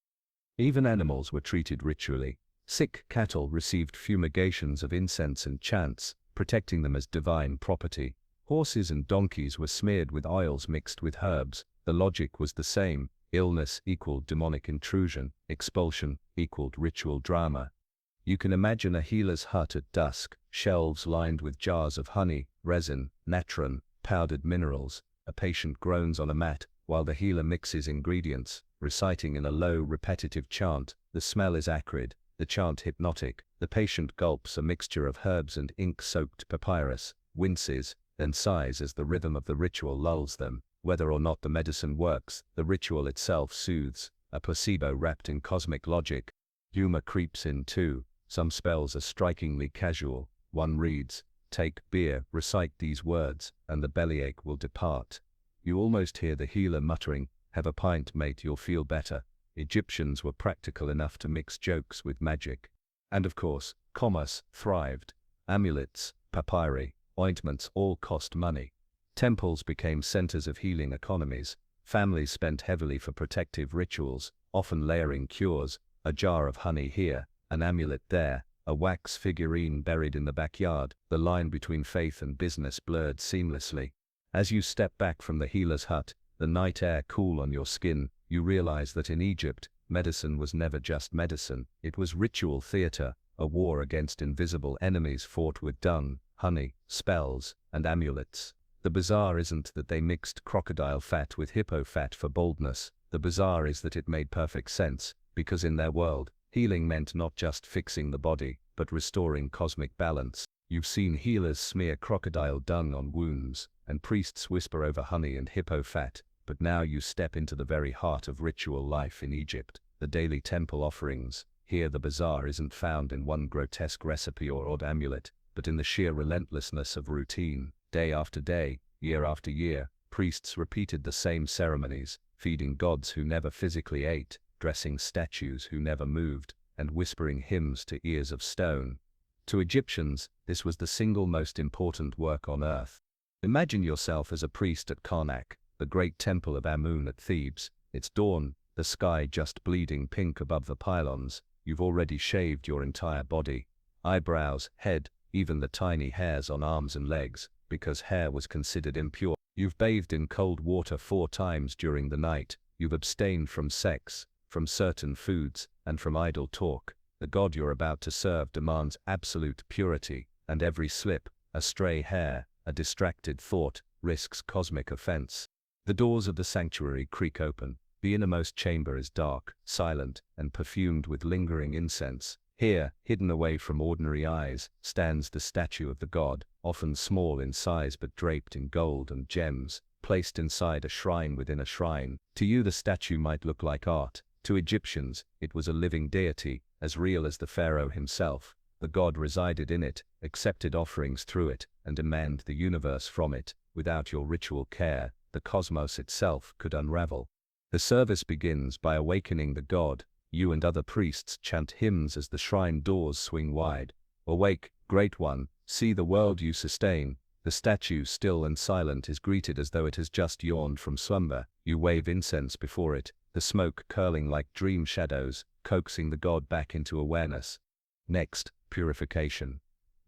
A: Even animals were treated ritually. Sick cattle received fumigations of incense and chants, protecting them as divine property. Horses and donkeys were smeared with oils mixed with herbs. The logic was the same. Illness equaled demonic intrusion, expulsion equaled ritual drama. You can imagine a healer's hut at dusk, shelves lined with jars of honey, resin, natron, powdered minerals. A patient groans on a mat, while the healer mixes ingredients, reciting in a low, repetitive chant. The smell is acrid, the chant hypnotic. The patient gulps a mixture of herbs and ink-soaked papyrus, winces, then sighs as the rhythm of the ritual lulls them. Whether or not the medicine works, the ritual itself soothes, a placebo wrapped in cosmic logic. Humor creeps in too. Some spells are strikingly casual. One reads, "Take beer, recite these words, and the bellyache will depart." You almost hear the healer muttering, "Have a pint, mate, you'll feel better." Egyptians were practical enough to mix jokes with magic. And of course, commerce thrived. Amulets, papyri, ointments all cost money. Temples became centers of healing economies. Families spent heavily for protective rituals, often layering cures, a jar of honey here, an amulet there, a wax figurine buried in the backyard. The line between faith and business blurred seamlessly. As you step back from the healer's hut, the night air cool on your skin, you realize that in Egypt, medicine was never just medicine. It was ritual theater, a war against invisible enemies fought with dung, honey, spells, and amulets. The bizarre isn't that they mixed crocodile fat with hippo fat for boldness. The bizarre is that it made perfect sense, because in their world, healing meant not just fixing the body, but restoring cosmic balance. You've seen healers smear crocodile dung on wounds, and priests whisper over honey and hippo fat, but now you step into the very heart of ritual life in Egypt, the daily temple offerings. Here the bizarre isn't found in one grotesque recipe or odd amulet, but in the sheer relentlessness of routine. Day after day, year after year, priests repeated the same ceremonies, feeding gods who never physically ate, dressing statues who never moved, and whispering hymns to ears of stone. To Egyptians, this was the single most important work on earth. Imagine yourself as a priest at Karnak, the great temple of Amun at Thebes. It's dawn, the sky just bleeding pink above the pylons. You've already shaved your entire body. Eyebrows, head, even the tiny hairs on arms and legs, because hair was considered impure. You've bathed in cold water 4 times during the night. You've abstained from sex, from certain foods, and from idle talk. The god you're about to serve demands absolute purity, and every slip, a stray hair, a distracted thought, risks cosmic offense. The doors of the sanctuary creak open. The innermost chamber is dark, silent, and perfumed with lingering incense. Here, hidden away from ordinary eyes, stands the statue of the god, often small in size but draped in gold and gems, placed inside a shrine within a shrine. To you the statue might look like art. To Egyptians, it was a living deity, as real as the pharaoh himself. The god resided in it, accepted offerings through it, and demanded the universe from it. Without your ritual care, the cosmos itself could unravel. The service begins by awakening the god. You and other priests chant hymns as the shrine doors swing wide. Awake, great one, see the world you sustain. The statue, still and silent, is greeted as though it has just yawned from slumber. You wave incense before it, the smoke curling like dream shadows, coaxing the god back into awareness. Next, purification.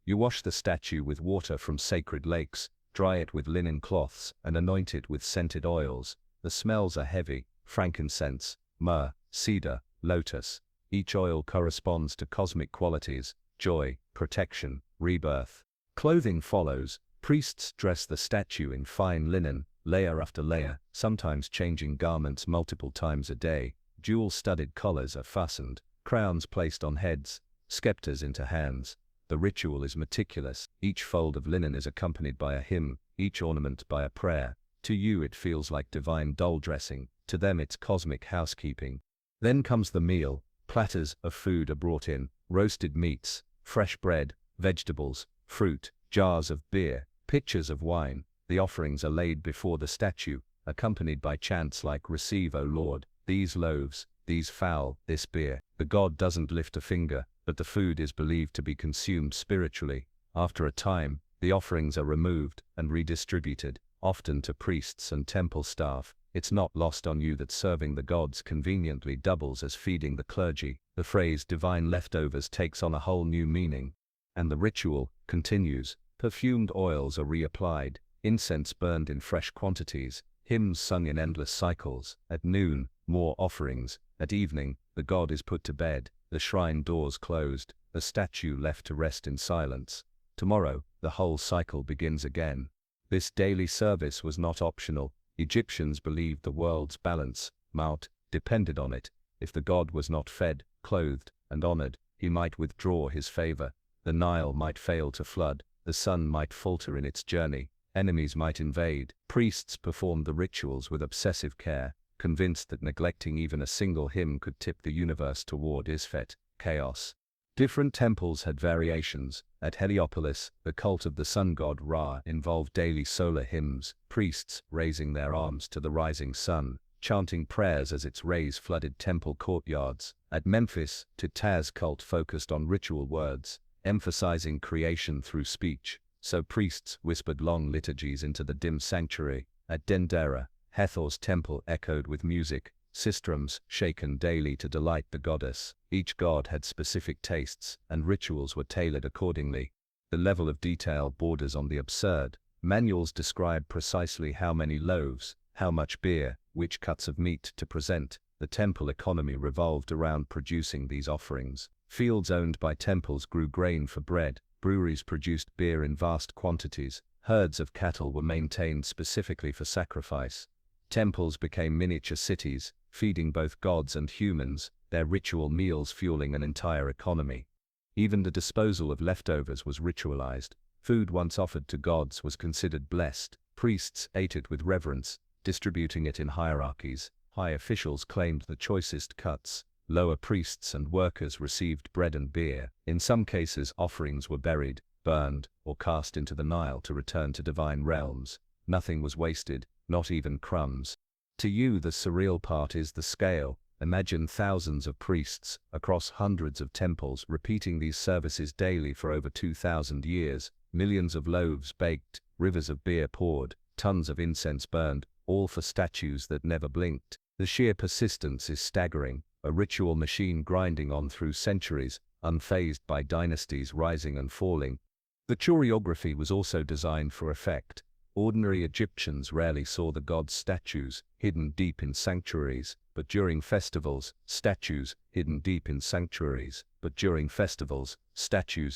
A: You wash the statue with water from sacred lakes, dry it with linen cloths, and anoint it with scented oils. The smells are heavy: frankincense, myrrh, cedar, lotus. Each oil corresponds to cosmic qualities: joy, protection, rebirth. Clothing follows. Priests dress the statue in fine linen, layer after layer, sometimes changing garments multiple times a day. Jewel-studded collars are fastened, crowns placed on heads, scepters into hands. The ritual is meticulous. Each fold of linen is accompanied by a hymn, each ornament by a prayer. To you it feels like divine doll dressing, to them it's cosmic housekeeping. Then comes the meal. Platters of food are brought in: roasted meats, fresh bread, vegetables, fruit, jars of beer, pitchers of wine. The offerings are laid before the statue, accompanied by chants like "Receive, O Lord, these loaves, these fowl, this beer." The god doesn't lift a finger, but the food is believed to be consumed spiritually. After a time, the offerings are removed and redistributed, often to priests and temple staff. It's not lost on you that serving the gods conveniently doubles as feeding the clergy. The phrase "divine leftovers" takes on a whole new meaning. And the ritual continues. Perfumed oils are reapplied, incense burned in fresh quantities, hymns sung in endless cycles. At noon, More offerings. At evening, the god is put to bed, the shrine doors closed, the statue left to rest in silence. Tomorrow, the whole cycle begins again. This daily service was not optional. Egyptians believed the world's balance, Maut, depended on it. If the god was not fed, clothed, and honored, he might withdraw his favor. The Nile might fail to flood, the sun might falter in its journey, enemies might invade. Priests performed the rituals with obsessive care, convinced that neglecting even a single hymn could tip the universe toward Isfet, chaos. Different temples had variations. At Heliopolis, the cult of the sun god Ra involved daily solar hymns, priests raising their arms to the rising sun, chanting prayers as its rays flooded temple courtyards. At Memphis, Ptah's cult focused on ritual words, emphasizing creation through speech, so priests whispered long liturgies into the dim sanctuary. At Dendera, Hathor's temple echoed with music, sistrums shaken daily to delight the goddess. Each god had specific tastes, and rituals were tailored accordingly. The level of detail borders on the absurd. Manuals describe precisely how many loaves, how much beer, which cuts of meat to present. The temple economy revolved around producing these offerings. Fields owned by temples grew grain for bread, breweries produced beer in vast quantities, herds of cattle were maintained specifically for sacrifice. Temples became miniature cities, feeding both gods and humans, their ritual meals fueling an entire economy. Even the disposal of leftovers was ritualized. Food once offered to gods was considered blessed. Priests ate it with reverence, distributing it in hierarchies. High officials claimed the choicest cuts. Lower priests and workers received bread and beer. In some cases, offerings were buried, burned, or cast into the Nile to return to divine realms. Nothing was wasted, not even crumbs. To you, the surreal part is the scale. Imagine thousands of priests, across hundreds of temples, repeating these services daily for over 2,000 years, millions of loaves baked, rivers of beer poured, tons of incense burned, all for statues that never blinked. The sheer persistence is staggering, a ritual machine grinding on through centuries, unfazed by dynasties rising and falling. The choreography was also designed for effect. Ordinary Egyptians rarely saw the gods' statues, hidden deep in sanctuaries, but during festivals, statues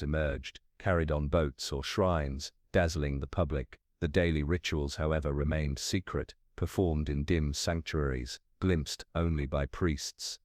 A: emerged, carried on boats or shrines, dazzling the public. The daily rituals, however, remained secret, performed in dim sanctuaries, glimpsed only by priests.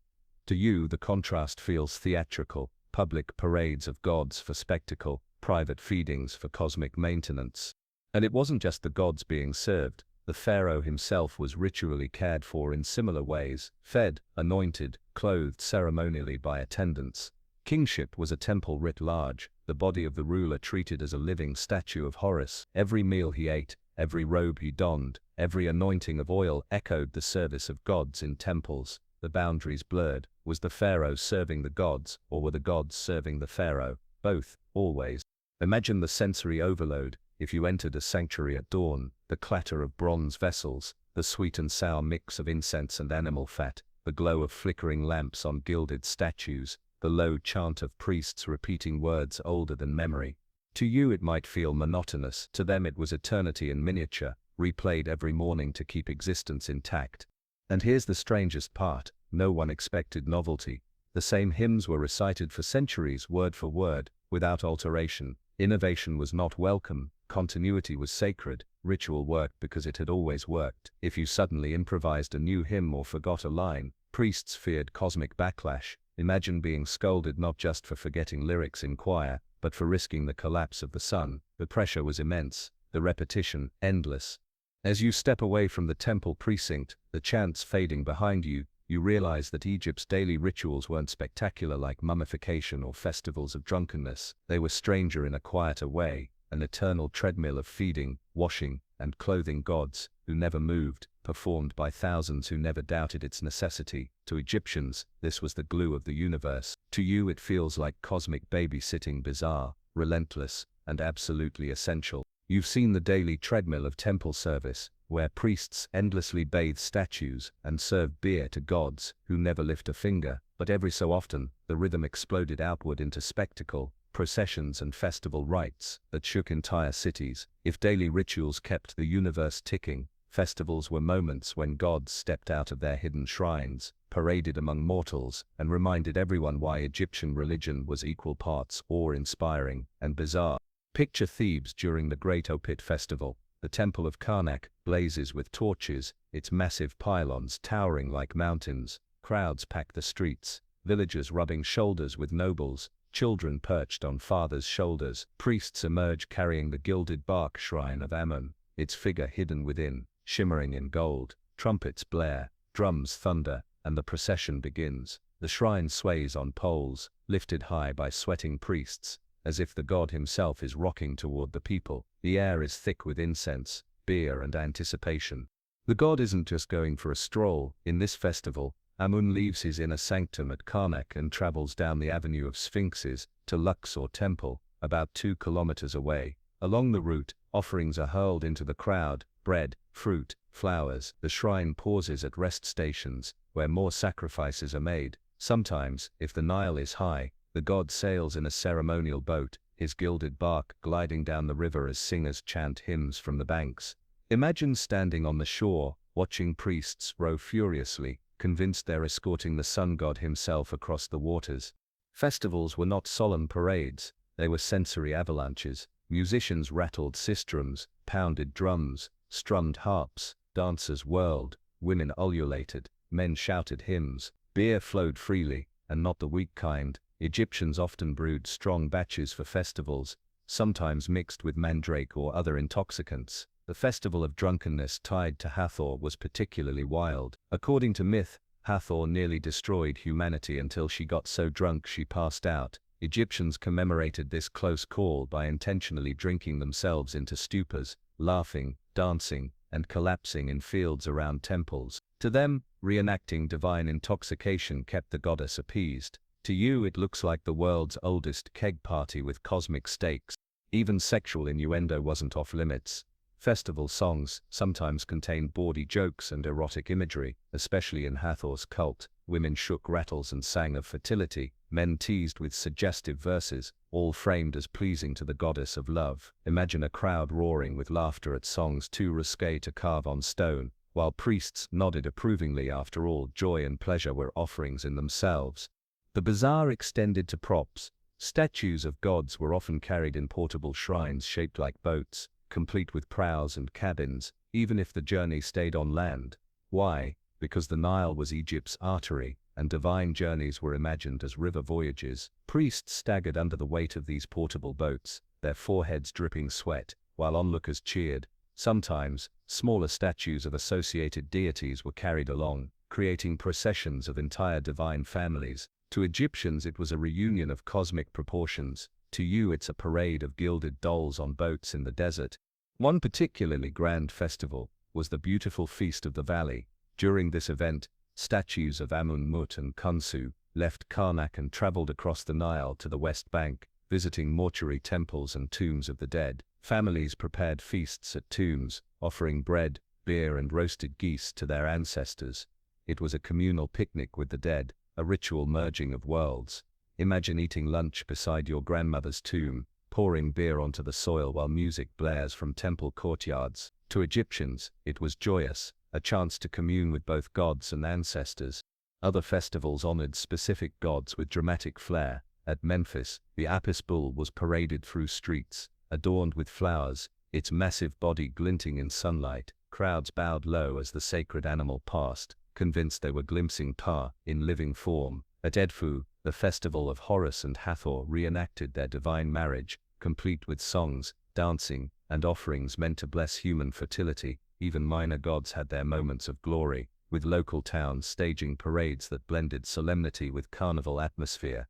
A: To you, the contrast feels theatrical, public parades of gods for spectacle, private feedings for cosmic maintenance. And it wasn't just the gods being served. The pharaoh himself was ritually cared for in similar ways, fed, anointed, clothed ceremonially by attendants. Kingship was a temple writ large, the body of the ruler treated as a living statue of Horus. Every meal he ate, every robe he donned, every anointing of oil echoed the service of gods in temples. The boundaries blurred. Was the pharaoh serving the gods, or were the gods serving the pharaoh? Both, always. Imagine the sensory overload. If you entered a sanctuary at dawn, the clatter of bronze vessels, the sweet and sour mix of incense and animal fat, the glow of flickering lamps on gilded statues, the low chant of priests repeating words older than memory. To you it might feel monotonous, to them it was eternity in miniature, replayed every morning to keep existence intact. And here's the strangest part, no one expected novelty. The same hymns were recited for centuries, word for word, without alteration. Innovation was not welcome. Continuity was sacred. Ritual worked because it had always worked. If you suddenly improvised a new hymn or forgot a line, priests feared cosmic backlash. Imagine being scolded not just for forgetting lyrics in choir, but for risking the collapse of the sun. The pressure was immense, the repetition endless. As you step away from the temple precinct, the chants fading behind you, you realize that Egypt's daily rituals weren't spectacular like mummification or festivals of drunkenness. They were stranger in a quieter way, an eternal treadmill of feeding, washing, and clothing gods, who never moved, performed by thousands who never doubted its necessity. To Egyptians, this was the glue of the universe. To you it feels like cosmic babysitting, bizarre, relentless, and absolutely essential. You've seen the daily treadmill of temple service, where priests endlessly bathe statues and serve beer to gods who never lift a finger, but every so often, the rhythm exploded outward into spectacle, processions and festival rites that shook entire cities. If daily rituals kept the universe ticking, Festivals were moments when gods stepped out of their hidden shrines, paraded among mortals, and reminded everyone why Egyptian religion was equal parts awe-inspiring and bizarre. Picture Thebes during the Great Opit Festival. The Temple of Karnak blazes with torches, its massive pylons towering like mountains. Crowds pack the streets, villagers rubbing shoulders with nobles, children perched on fathers' shoulders. Priests emerge carrying the gilded bark shrine of Amun, its figure hidden within, shimmering in gold. Trumpets blare, drums thunder, and the procession begins. The shrine sways on poles, lifted high by sweating priests, as if the god himself is rocking toward the people. The air is thick with incense, beer, and anticipation. The god isn't just going for a stroll. In this festival, Amun leaves his inner sanctum at Karnak and travels down the Avenue of Sphinxes to Luxor Temple, about 2 kilometers away. Along the route, offerings are hurled into the crowd: bread, fruit, flowers. The shrine pauses at rest stations, where more sacrifices are made. Sometimes, if the Nile is high, the god sails in a ceremonial boat, his gilded bark gliding down the river as singers chant hymns from the banks. Imagine standing on the shore, watching priests row furiously, convinced they're escorting the sun god himself across the waters. Festivals were not solemn parades, they were sensory avalanches. Musicians rattled sistrums, pounded drums, strummed harps, dancers whirled, women ululated, men shouted hymns. Beer flowed freely, and not the weak kind. Egyptians often brewed strong batches for festivals, sometimes mixed with mandrake or other intoxicants. The festival of drunkenness tied to Hathor was particularly wild. According to myth, Hathor nearly destroyed humanity until she got so drunk she passed out. Egyptians commemorated this close call by intentionally drinking themselves into stupors, laughing, dancing, and collapsing in fields around temples. To them, reenacting divine intoxication kept the goddess appeased. To you it looks like the world's oldest keg party with cosmic stakes. Even sexual innuendo wasn't off limits. Festival songs sometimes contained bawdy jokes and erotic imagery, especially in Hathor's cult. Women shook rattles and sang of fertility, men teased with suggestive verses, all framed as pleasing to the goddess of love. Imagine a crowd roaring with laughter at songs too risque to carve on stone, while priests nodded approvingly. After all, joy and pleasure were offerings in themselves. The bazaar extended to props. Statues of gods were often carried in portable shrines shaped like boats, complete with prows and cabins, even if the journey stayed on land. Why? Because the Nile was Egypt's artery, and divine journeys were imagined as river voyages. Priests staggered under the weight of these portable boats, their foreheads dripping sweat, while onlookers cheered. Sometimes, smaller statues of associated deities were carried along, creating processions of entire divine families. To Egyptians it was a reunion of cosmic proportions. To you it's a parade of gilded dolls on boats in the desert. One particularly grand festival was the beautiful Feast of the Valley. During this event, statues of Amun, Mut and Khonsu left Karnak and traveled across the Nile to the West Bank, visiting mortuary temples and tombs of the dead. Families prepared feasts at tombs, offering bread, beer and roasted geese to their ancestors. It was a communal picnic with the dead, a ritual merging of worlds. Imagine eating lunch beside your grandmother's tomb, pouring beer onto the soil while music blares from temple courtyards. To Egyptians, it was joyous, a chance to commune with both gods and ancestors. Other festivals honored specific gods with dramatic flair. At Memphis, the Apis bull was paraded through streets, adorned with flowers, its massive body glinting in sunlight. Crowds bowed low as the sacred animal passed, convinced they were glimpsing Pa in living form. At Edfu, the festival of Horus and Hathor reenacted their divine marriage, complete with songs, dancing, and offerings meant to bless human fertility. Even minor gods had their moments of glory, with local towns staging parades that blended solemnity with carnival atmosphere.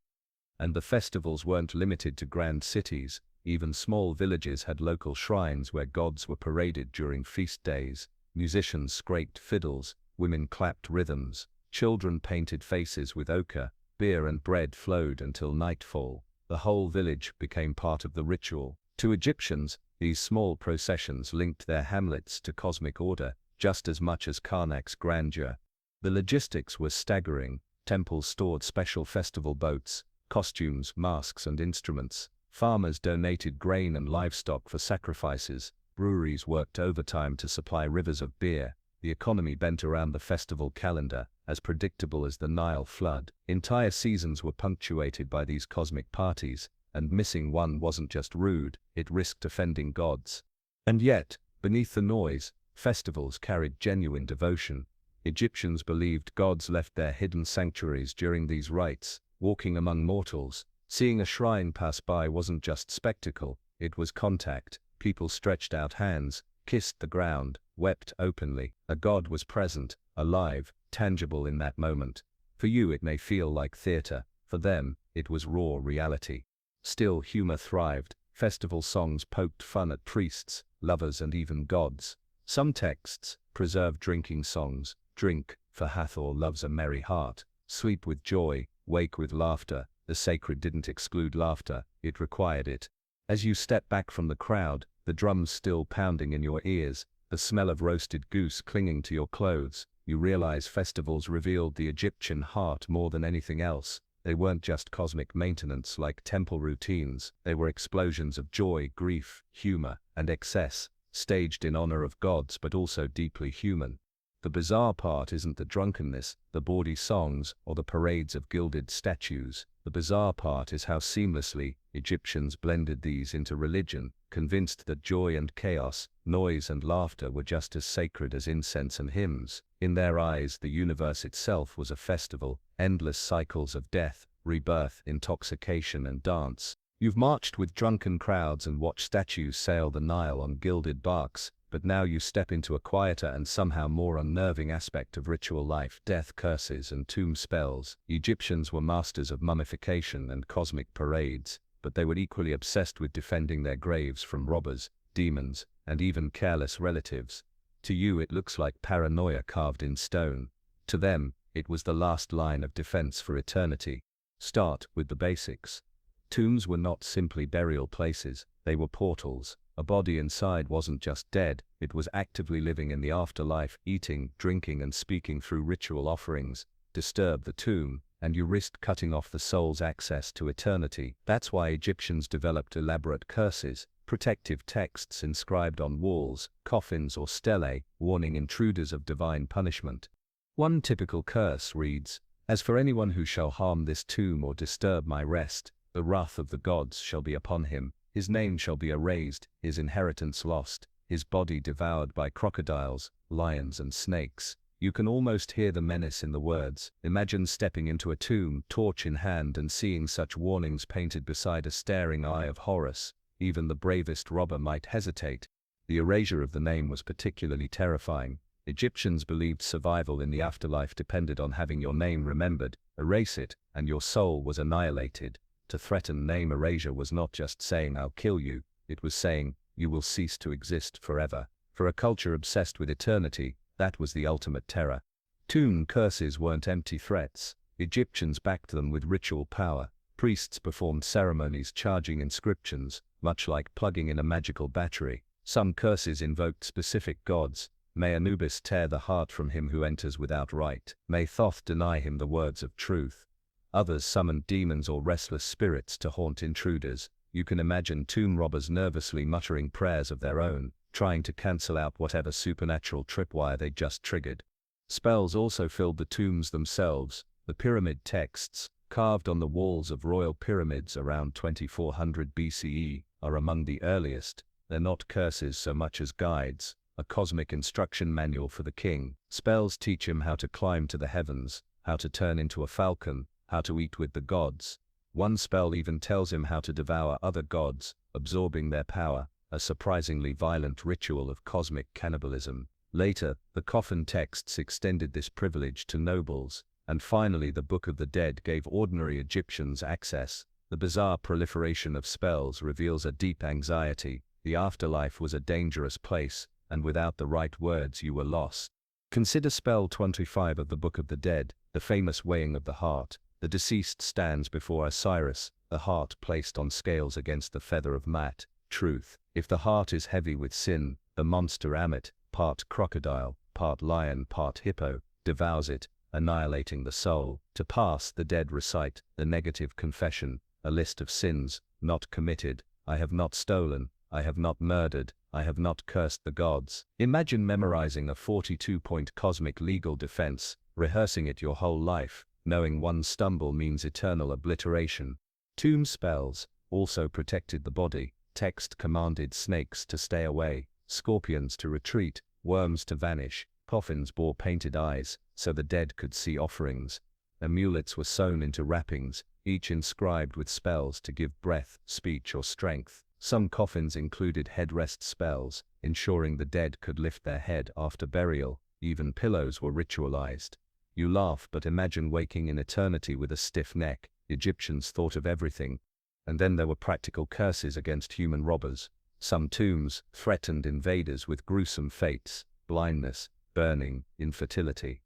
A: And the festivals weren't limited to grand cities. Even small villages had local shrines where gods were paraded during feast days. Musicians scraped fiddles, women clapped rhythms, children painted faces with ochre. Beer and bread flowed until nightfall. The whole village became part of the ritual. To Egyptians, these small processions linked their hamlets to cosmic order, just as much as Karnak's grandeur. The logistics were staggering. Temples stored special festival boats, costumes, masks and instruments. Farmers donated grain and livestock for sacrifices. breweries worked overtime to supply rivers of beer. The economy bent around the festival calendar, as predictable as the Nile flood. Entire seasons were punctuated by these cosmic parties, and missing one wasn't just rude, it risked offending gods. And yet, beneath the noise, festivals carried genuine devotion. Egyptians believed gods left their hidden sanctuaries during these rites, walking among mortals. Seeing a shrine pass by wasn't just spectacle, it was contact. People stretched out hands, kissed the ground, wept openly. A god was present, alive, tangible in that moment. For you it may feel like theater, for them, it was raw reality. Still humor thrived. Festival songs poked fun at priests, lovers and even gods. Some texts preserved drinking songs. Drink, for Hathor loves a merry heart. Sleep with joy, wake with laughter. The sacred didn't exclude laughter, it required it. As you step back from the crowd, the drums still pounding in your ears, the smell of roasted goose clinging to your clothes, you realize festivals revealed the Egyptian heart more than anything else. They weren't just cosmic maintenance like temple routines, they were explosions of joy, grief, humor, and excess, staged in honor of gods but also deeply human. The bizarre part isn't the drunkenness, the bawdy songs, or the parades of gilded statues. The bizarre part is how seamlessly Egyptians blended these into religion, convinced that joy and chaos, noise and laughter were just as sacred as incense and hymns. In their eyes, the universe itself was a festival, endless cycles of death, rebirth, intoxication and dance. You've marched with drunken crowds and watched statues sail the Nile on gilded barks, but now you step into a quieter and somehow more unnerving aspect of ritual life: death curses and tomb spells. Egyptians were masters of mummification and cosmic parades, but they were equally obsessed with defending their graves from robbers, demons, and even careless relatives. To you it looks like paranoia carved in stone. To them, it was the last line of defense for eternity. Start with the basics. Tombs were not simply burial places, they were portals. A body inside wasn't just dead, it was actively living in the afterlife, eating, drinking and speaking through ritual offerings. Disturb the tomb, and you risked cutting off the soul's access to eternity. That's why Egyptians developed elaborate curses, protective texts inscribed on walls, coffins or stelae, warning intruders of divine punishment. One typical curse reads, "As for anyone who shall harm this tomb or disturb my rest, the wrath of the gods shall be upon him. His name shall be erased, his inheritance lost, his body devoured by crocodiles, lions and snakes." You can almost hear the menace in the words. Imagine stepping into a tomb, torch in hand, and seeing such warnings painted beside a staring eye of Horus. Even the bravest robber might hesitate. The erasure of the name was particularly terrifying. Egyptians believed survival in the afterlife depended on having your name remembered. Erase it, and your soul was annihilated. To threaten name erasure was not just saying "I'll kill you," it was saying, "You will cease to exist forever." For a culture obsessed with eternity, that was the ultimate terror. Tomb curses weren't empty threats. Egyptians backed them with ritual power. Priests performed ceremonies charging inscriptions, much like plugging in a magical battery. Some curses invoked specific gods. May Anubis tear the heart from him who enters without right. May Thoth deny him the words of truth. Others summoned demons or restless spirits to haunt intruders. You can imagine tomb robbers nervously muttering prayers of their own, trying to cancel out whatever supernatural tripwire they just triggered. Spells also filled the tombs themselves. The pyramid texts, carved on the walls of royal pyramids around 2400 BCE, are among the earliest. They're not curses so much as guides, a cosmic instruction manual for the king. Spells teach him how to climb to the heavens, how to turn into a falcon, how to eat with the gods. One spell even tells him how to devour other gods, absorbing their power, a surprisingly violent ritual of cosmic cannibalism. Later, the coffin texts extended this privilege to nobles, and finally the Book of the Dead gave ordinary Egyptians access. The bizarre proliferation of spells reveals a deep anxiety. The afterlife was a dangerous place, and without the right words you were lost. Consider spell 25 of the Book of the Dead, the famous weighing of the heart. The deceased stands before Osiris, the heart placed on scales against the feather of Mat, truth. If the heart is heavy with sin, the monster Ammit, part crocodile, part lion, part hippo, devours it, annihilating the soul. To pass, the dead recite the negative confession, a list of sins not committed. I have not stolen, I have not murdered, I have not cursed the gods. Imagine memorizing a 42-point cosmic legal defense, rehearsing it your whole life, knowing one stumble means eternal obliteration. Tomb spells also protected the body. Text commanded snakes to stay away, scorpions to retreat, worms to vanish. Coffins bore painted eyes, so the dead could see offerings. Amulets were sewn into wrappings, each inscribed with spells to give breath, speech or strength. Some coffins included headrest spells, ensuring the dead could lift their head after burial. Even pillows were ritualized. You laugh, but imagine waking in eternity with a stiff neck. Egyptians thought of everything. And then there were practical curses against human robbers. Some tombs threatened invaders with gruesome fates: blindness, burning, infertility.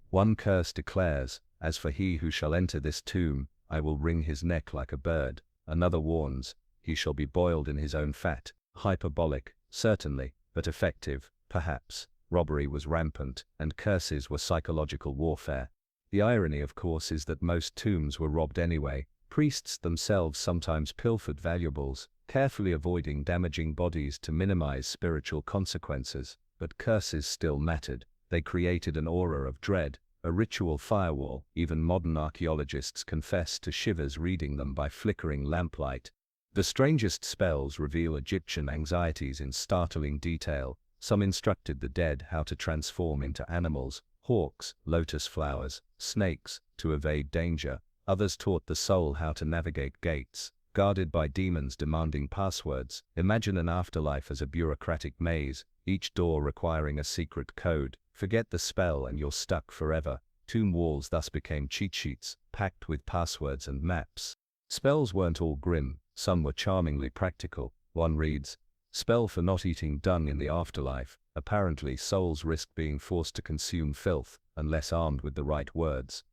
A: One curse declares, "As for he who shall enter this tomb, I will wring his neck like a bird." Another warns, "He shall be boiled in his own fat." Hyperbolic, certainly, but effective, perhaps. Robbery was rampant, and curses were psychological warfare. The irony, of course, is that most tombs were robbed anyway. Priests themselves sometimes pilfered valuables, carefully avoiding damaging bodies to minimize spiritual consequences. But curses still mattered. They created an aura of dread, a ritual firewall. Even modern archaeologists confess to shivers reading them by flickering lamplight. The strangest spells reveal Egyptian anxieties in startling detail. Some instructed the dead how to transform into animals: hawks, lotus flowers, snakes, to evade danger. Others taught the soul how to navigate gates, guarded by demons demanding passwords. Imagine an afterlife as a bureaucratic maze, each door requiring a secret code. Forget the spell and you're stuck forever. Tomb walls thus became cheat sheets, packed with passwords and maps. Spells weren't all grim, some were charmingly practical. One reads, "Spell for not eating dung in the afterlife." Apparently souls risk being forced to consume filth, unless armed with the right words.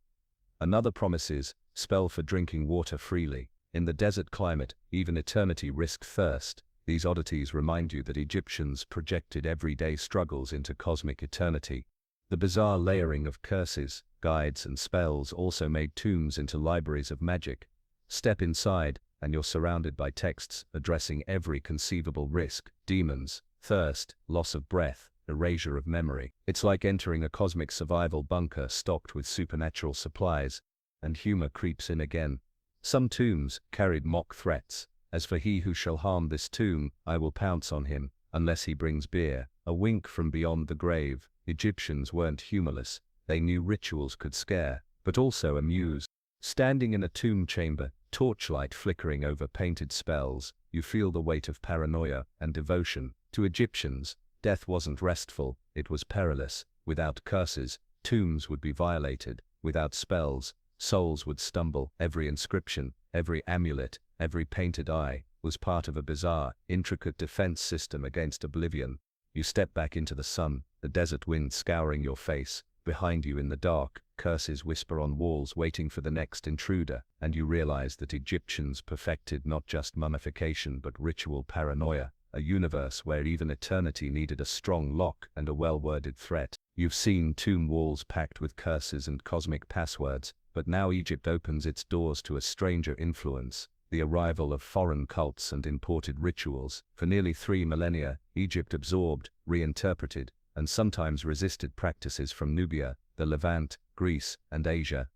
A: Another promises, "Spell for drinking water freely." In the desert climate, even eternity risked thirst. These oddities remind you that Egyptians projected everyday struggles into cosmic eternity. The bizarre layering of curses, guides and spells also made tombs into libraries of magic. Step inside, and you're surrounded by texts addressing every conceivable risk: demons, thirst, loss of breath, erasure of memory. It's like entering a cosmic survival bunker stocked with supernatural supplies. And humor creeps in again. Some tombs carried mock threats: "As for he who shall harm this tomb, I will pounce on him, unless he brings beer." A wink from beyond the grave. Egyptians weren't humorless. They knew rituals could scare, but also amuse. Standing in a tomb chamber, torchlight flickering over painted spells, you feel the weight of paranoia and devotion. To Egyptians, death wasn't restful, it was perilous. Without curses, tombs would be violated. Without spells, souls would stumble. Every inscription, every amulet, every painted eye, was part of a bizarre, intricate defense system against oblivion. You step back into the sun, the desert wind scouring your face. Behind you in the dark, curses whisper on walls waiting for the next intruder, and you realize that Egyptians perfected not just mummification but ritual paranoia, a universe where even eternity needed a strong lock and a well-worded threat. You've seen tomb walls packed with curses and cosmic passwords, but now Egypt opens its doors to a stranger influence: the arrival of foreign cults and imported rituals. For nearly 3 millennia, Egypt absorbed, reinterpreted, and sometimes resisted practices from Nubia, the Levant, Greece, and Asia.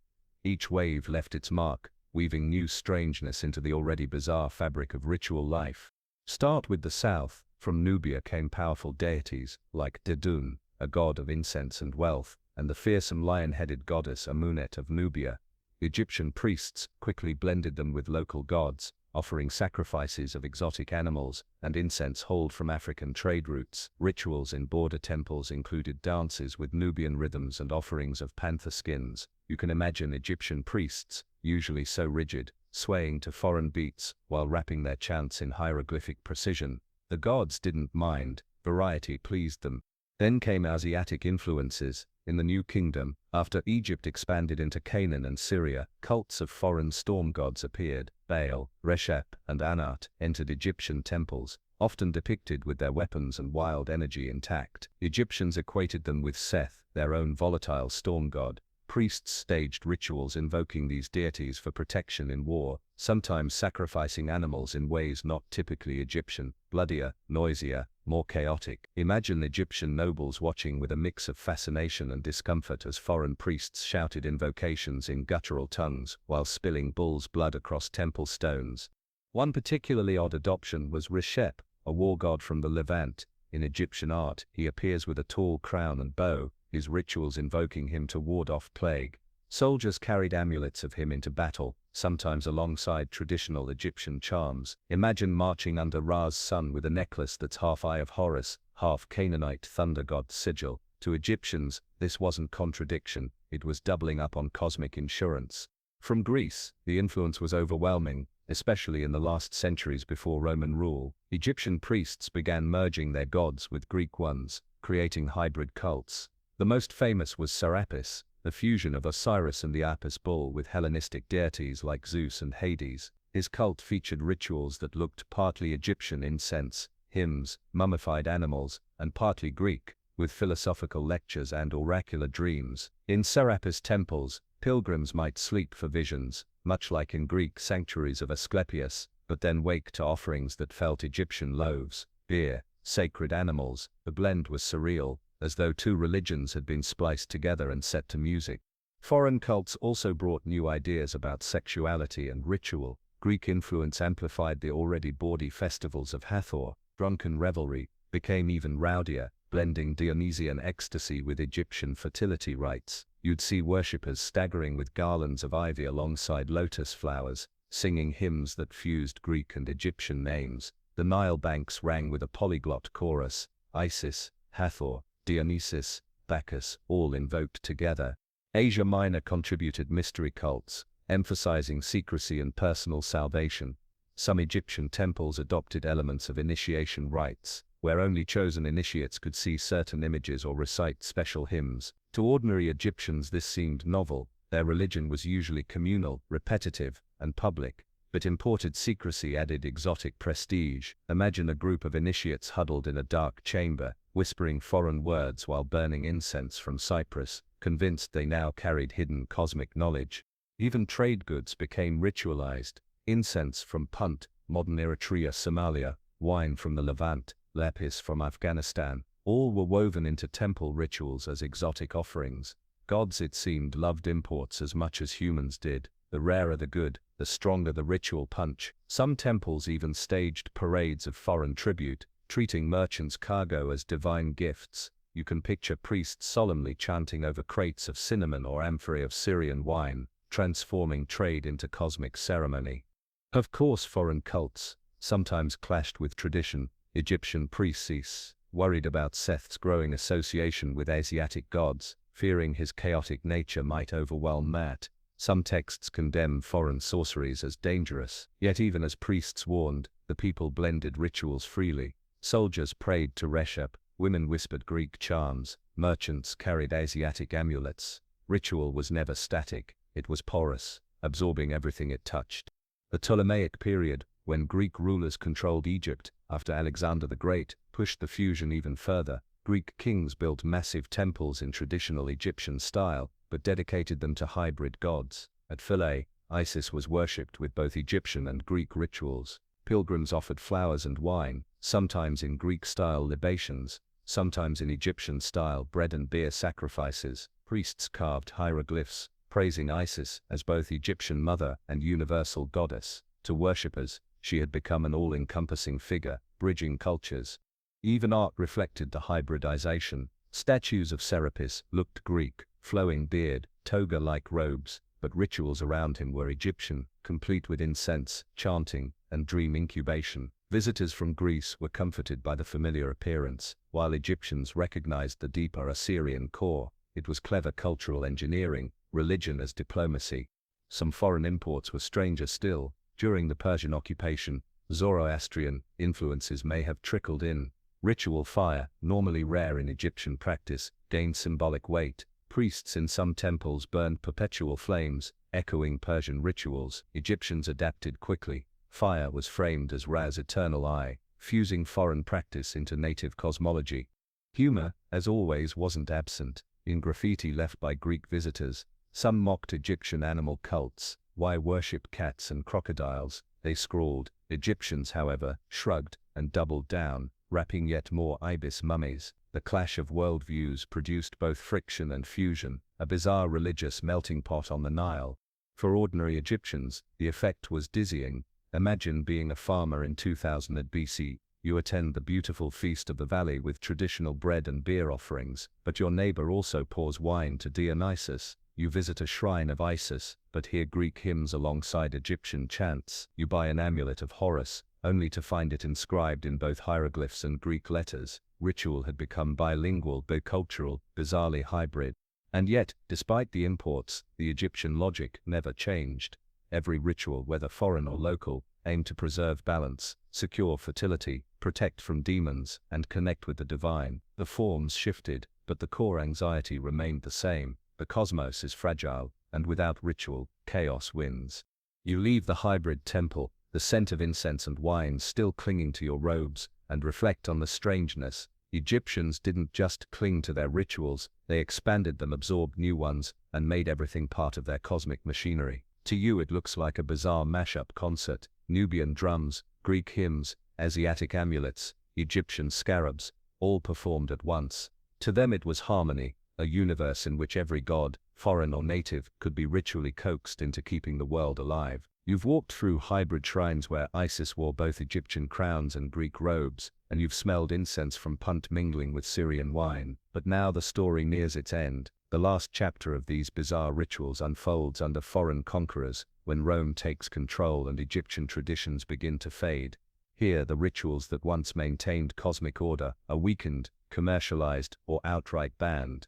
A: Each wave left its mark, weaving new strangeness into the already bizarre fabric of ritual life. Start with the south. From Nubia came powerful deities, like Dedun, a god of incense and wealth, and the fearsome lion-headed goddess Amunet of Nubia. Egyptian priests quickly blended them with local gods, offering sacrifices of exotic animals and incense hauled from African trade routes. Rituals in border temples included dances with Nubian rhythms and offerings of panther skins. You can imagine Egyptian priests, usually so rigid, swaying to foreign beats while rapping their chants in hieroglyphic precision. The gods didn't mind, variety pleased them. Then came Asiatic influences. In the New Kingdom, after Egypt expanded into Canaan and Syria, cults of foreign storm gods appeared. Baal, Reshep, and Anat entered Egyptian temples, often depicted with their weapons and wild energy intact. Egyptians equated them with Seth, their own volatile storm god. Priests staged rituals invoking these deities for protection in war, sometimes sacrificing animals in ways not typically Egyptian, bloodier, noisier, more chaotic. Imagine Egyptian nobles watching with a mix of fascination and discomfort as foreign priests shouted invocations in guttural tongues while spilling bull's blood across temple stones. One particularly odd adoption was Reshep, a war god from the Levant. In Egyptian art, he appears with a tall crown and bow, his rituals invoking him to ward off plague. Soldiers carried amulets of him into battle, sometimes alongside traditional Egyptian charms. Imagine marching under Ra's sun with a necklace that's half Eye of Horus, half Canaanite thunder god sigil. To Egyptians, this wasn't contradiction, it was doubling up on cosmic insurance. From Greece, the influence was overwhelming, especially in the last centuries before Roman rule. Egyptian priests began merging their gods with Greek ones, creating hybrid cults. The most famous was Serapis, the fusion of Osiris and the Apis bull with Hellenistic deities like Zeus and Hades. His cult featured rituals that looked partly Egyptian incense, hymns, mummified animals, and partly Greek, with philosophical lectures and oracular dreams. In Serapis temples, pilgrims might sleep for visions, much like in Greek sanctuaries of Asclepius, but then wake to offerings that felt Egyptian: loaves, beer, sacred animals. The blend was surreal, as though two religions had been spliced together and set to music. Foreign cults also brought new ideas about sexuality and ritual. Greek influence amplified the already bawdy festivals of Hathor. Drunken revelry became even rowdier, blending Dionysian ecstasy with Egyptian fertility rites. You'd see worshippers staggering with garlands of ivy alongside lotus flowers, singing hymns that fused Greek and Egyptian names. The Nile banks rang with a polyglot chorus: Isis, Hathor, Dionysus, Bacchus, all invoked together. Asia Minor contributed mystery cults, emphasizing secrecy and personal salvation. Some Egyptian temples adopted elements of initiation rites, where only chosen initiates could see certain images or recite special hymns. To ordinary Egyptians this seemed novel. Their religion was usually communal, repetitive, and public, but imported secrecy added exotic prestige. Imagine a group of initiates huddled in a dark chamber, whispering foreign words while burning incense from cypress, convinced they now carried hidden cosmic knowledge. Even trade goods became ritualized: incense from Punt, modern Eritrea, Somalia, wine from the Levant, lapis from Afghanistan. All were woven into temple rituals as exotic offerings. Gods, it seemed, loved imports as much as humans did. The rarer the good, the stronger the ritual punch. Some temples even staged parades of foreign tribute, treating merchants' cargo as divine gifts. You can picture priests solemnly chanting over crates of cinnamon or amphorae of Syrian wine, transforming trade into cosmic ceremony. Of course, foreign cults sometimes clashed with tradition. Egyptian priests worried about Seth's growing association with Asiatic gods, fearing his chaotic nature might overwhelm Maat. Some texts condemn foreign sorceries as dangerous, yet even as priests warned, the people blended rituals freely. Soldiers prayed to Reshep, women whispered Greek charms, merchants carried Asiatic amulets. Ritual was never static, it was porous, absorbing everything it touched. The Ptolemaic period, when Greek rulers controlled Egypt after Alexander the Great, pushed the fusion even further. Greek kings built massive temples in traditional Egyptian style, but dedicated them to hybrid gods. At Philae, Isis was worshipped with both Egyptian and Greek rituals. Pilgrims offered flowers and wine, sometimes in Greek-style libations, sometimes in Egyptian-style bread and beer sacrifices. Priests carved hieroglyphs, praising Isis as both Egyptian mother and universal goddess. To worshippers, she had become an all-encompassing figure, bridging cultures. Even art reflected the hybridization. Statues of Serapis looked Greek, flowing beard, toga-like robes, but rituals around him were Egyptian, complete with incense, chanting, and dream incubation. Visitors from Greece were comforted by the familiar appearance, while Egyptians recognized the deeper Assyrian core. It was clever cultural engineering, religion as diplomacy. Some foreign imports were stranger still. During the Persian occupation, Zoroastrian influences may have trickled in. Ritual fire, normally rare in Egyptian practice, gained symbolic weight. Priests in some temples burned perpetual flames, echoing Persian rituals. Egyptians adapted quickly. Fire was framed as Ra's eternal eye, fusing foreign practice into native cosmology. Humor, as always, wasn't absent. In graffiti left by Greek visitors, Some mocked Egyptian animal cults. Why worship cats and crocodiles? They scrawled. Egyptians, however, shrugged and doubled down, wrapping yet more ibis mummies. The clash of worldviews produced both friction and fusion, a bizarre religious melting pot on the Nile. For ordinary Egyptians, the effect was dizzying. Imagine being a farmer in 2000 BC. You attend the beautiful feast of the valley with traditional bread and beer offerings, but your neighbor also pours wine to Dionysus. You visit a shrine of Isis, but hear Greek hymns alongside Egyptian chants. You buy an amulet of Horus, only to find it inscribed in both hieroglyphs and Greek letters. Ritual had become bilingual, bicultural, bizarrely hybrid. And yet, despite the imports, the Egyptian logic never changed. Every ritual, whether foreign or local, aimed to preserve balance, secure fertility, protect from demons, and connect with the divine. The forms shifted, but the core anxiety remained the same. The cosmos is fragile, and without ritual, chaos wins. You leave the hybrid temple, the scent of incense and wine still clinging to your robes, and reflect on the strangeness. Egyptians didn't just cling to their rituals, they expanded them, absorbed new ones, and made everything part of their cosmic machinery. To you it looks like a bizarre mashup concert: Nubian drums, Greek hymns, Asiatic amulets, Egyptian scarabs, all performed at once. To them it was harmony, a universe in which every god, foreign or native, could be ritually coaxed into keeping the world alive. You've walked through hybrid shrines where Isis wore both Egyptian crowns and Greek robes, and you've smelled incense from punt mingling with Syrian wine. But now the story nears its end. The last chapter of these bizarre rituals unfolds under foreign conquerors, when Rome takes control and Egyptian traditions begin to fade. Here the rituals that once maintained cosmic order are weakened, commercialized, or outright banned.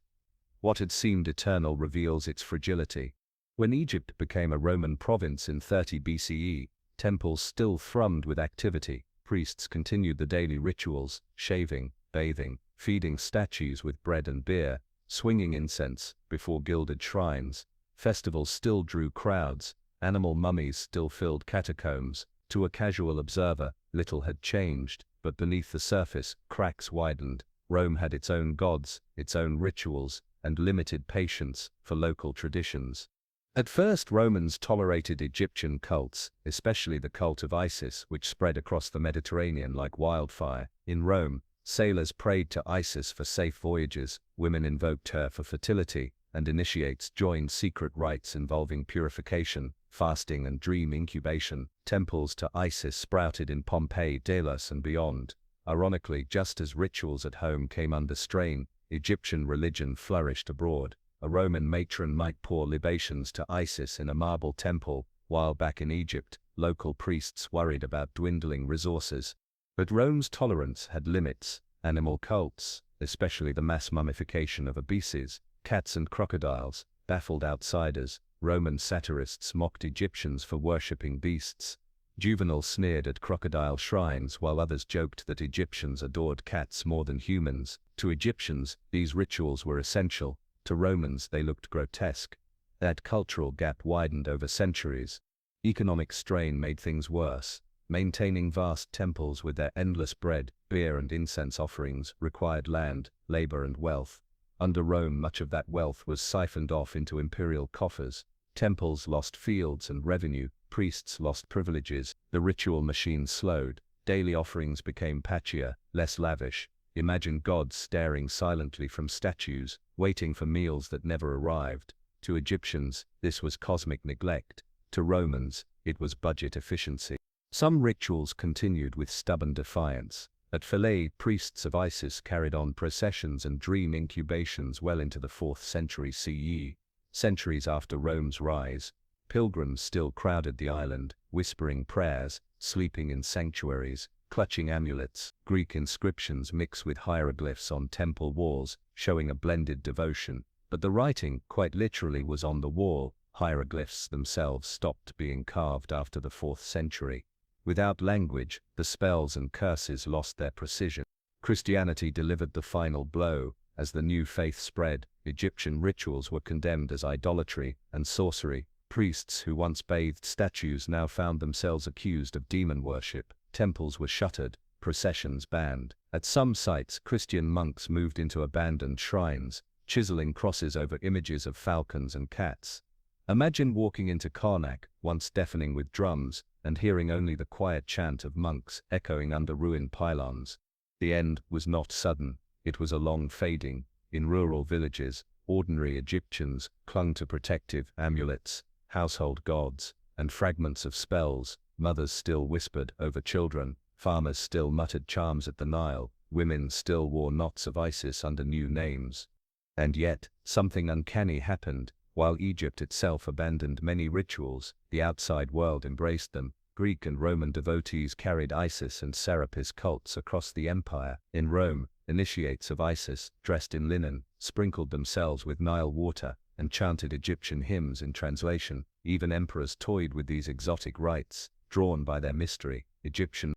A: What had seemed eternal reveals its fragility. When Egypt became a Roman province in 30 BCE, temples still thrummed with activity. Priests continued the daily rituals, shaving, bathing, feeding statues with bread and beer, swinging incense before gilded shrines. Festivals still drew crowds, animal mummies still filled catacombs. To a casual observer, little had changed, but beneath the surface, cracks widened. Rome had its own gods, its own rituals, and limited patience for local traditions. At first, Romans tolerated Egyptian cults, especially the cult of Isis, which spread across the Mediterranean like wildfire. In Rome, sailors prayed to Isis for safe voyages, women invoked her for fertility, and initiates joined secret rites involving purification, fasting and dream incubation. Temples to Isis sprouted in Pompeii, Delos and beyond. Ironically, just as rituals at home came under strain, Egyptian religion flourished abroad. A Roman matron might pour libations to Isis in a marble temple, while back in Egypt, local priests worried about dwindling resources. But Rome's tolerance had limits. Animal cults, especially the mass mummification of ibises, cats and crocodiles, baffled outsiders. Roman satirists mocked Egyptians for worshipping beasts. Juvenal sneered at crocodile shrines while others joked that Egyptians adored cats more than humans. To Egyptians, these rituals were essential. To Romans they looked grotesque. That cultural gap widened over centuries. Economic strain made things worse. Maintaining vast temples with their endless bread, beer and incense offerings required land, labor and wealth. Under Rome much of that wealth was siphoned off into imperial coffers. Temples lost fields and revenue, priests lost privileges, the ritual machine slowed, daily offerings became patchier, less lavish. Imagine gods staring silently from statues, waiting for meals that never arrived. To Egyptians, this was cosmic neglect. To Romans, it was budget efficiency. Some rituals continued with stubborn defiance. At Philae, priests of Isis carried on processions and dream incubations well into the 4th century CE. Centuries after Rome's rise, pilgrims still crowded the island, whispering prayers, sleeping in sanctuaries, clutching amulets. Greek inscriptions mix with hieroglyphs on temple walls, showing a blended devotion. But the writing, quite literally, was on the wall. Hieroglyphs themselves stopped being carved after the 4th century. Without language, the spells and curses lost their precision. Christianity delivered the final blow. As the new faith spread, Egyptian rituals were condemned as idolatry and sorcery. Priests who once bathed statues now found themselves accused of demon worship. Temples were shuttered, processions banned. At some sites, Christian monks moved into abandoned shrines, chiseling crosses over images of falcons and cats. Imagine walking into Karnak, once deafening with drums, and hearing only the quiet chant of monks echoing under ruined pylons. The end was not sudden, it was a long fading. In rural villages, ordinary Egyptians clung to protective amulets, household gods, and fragments of spells. Mothers still whispered over children, farmers still muttered charms at the Nile, women still wore knots of Isis under new names. And yet, something uncanny happened. While Egypt itself abandoned many rituals, the outside world embraced them. Greek and Roman devotees carried Isis and Serapis cults across the empire. In Rome, initiates of Isis, dressed in linen, sprinkled themselves with Nile water, and chanted Egyptian hymns in translation. Even emperors toyed with these exotic rites, drawn by their mystery. Egyptian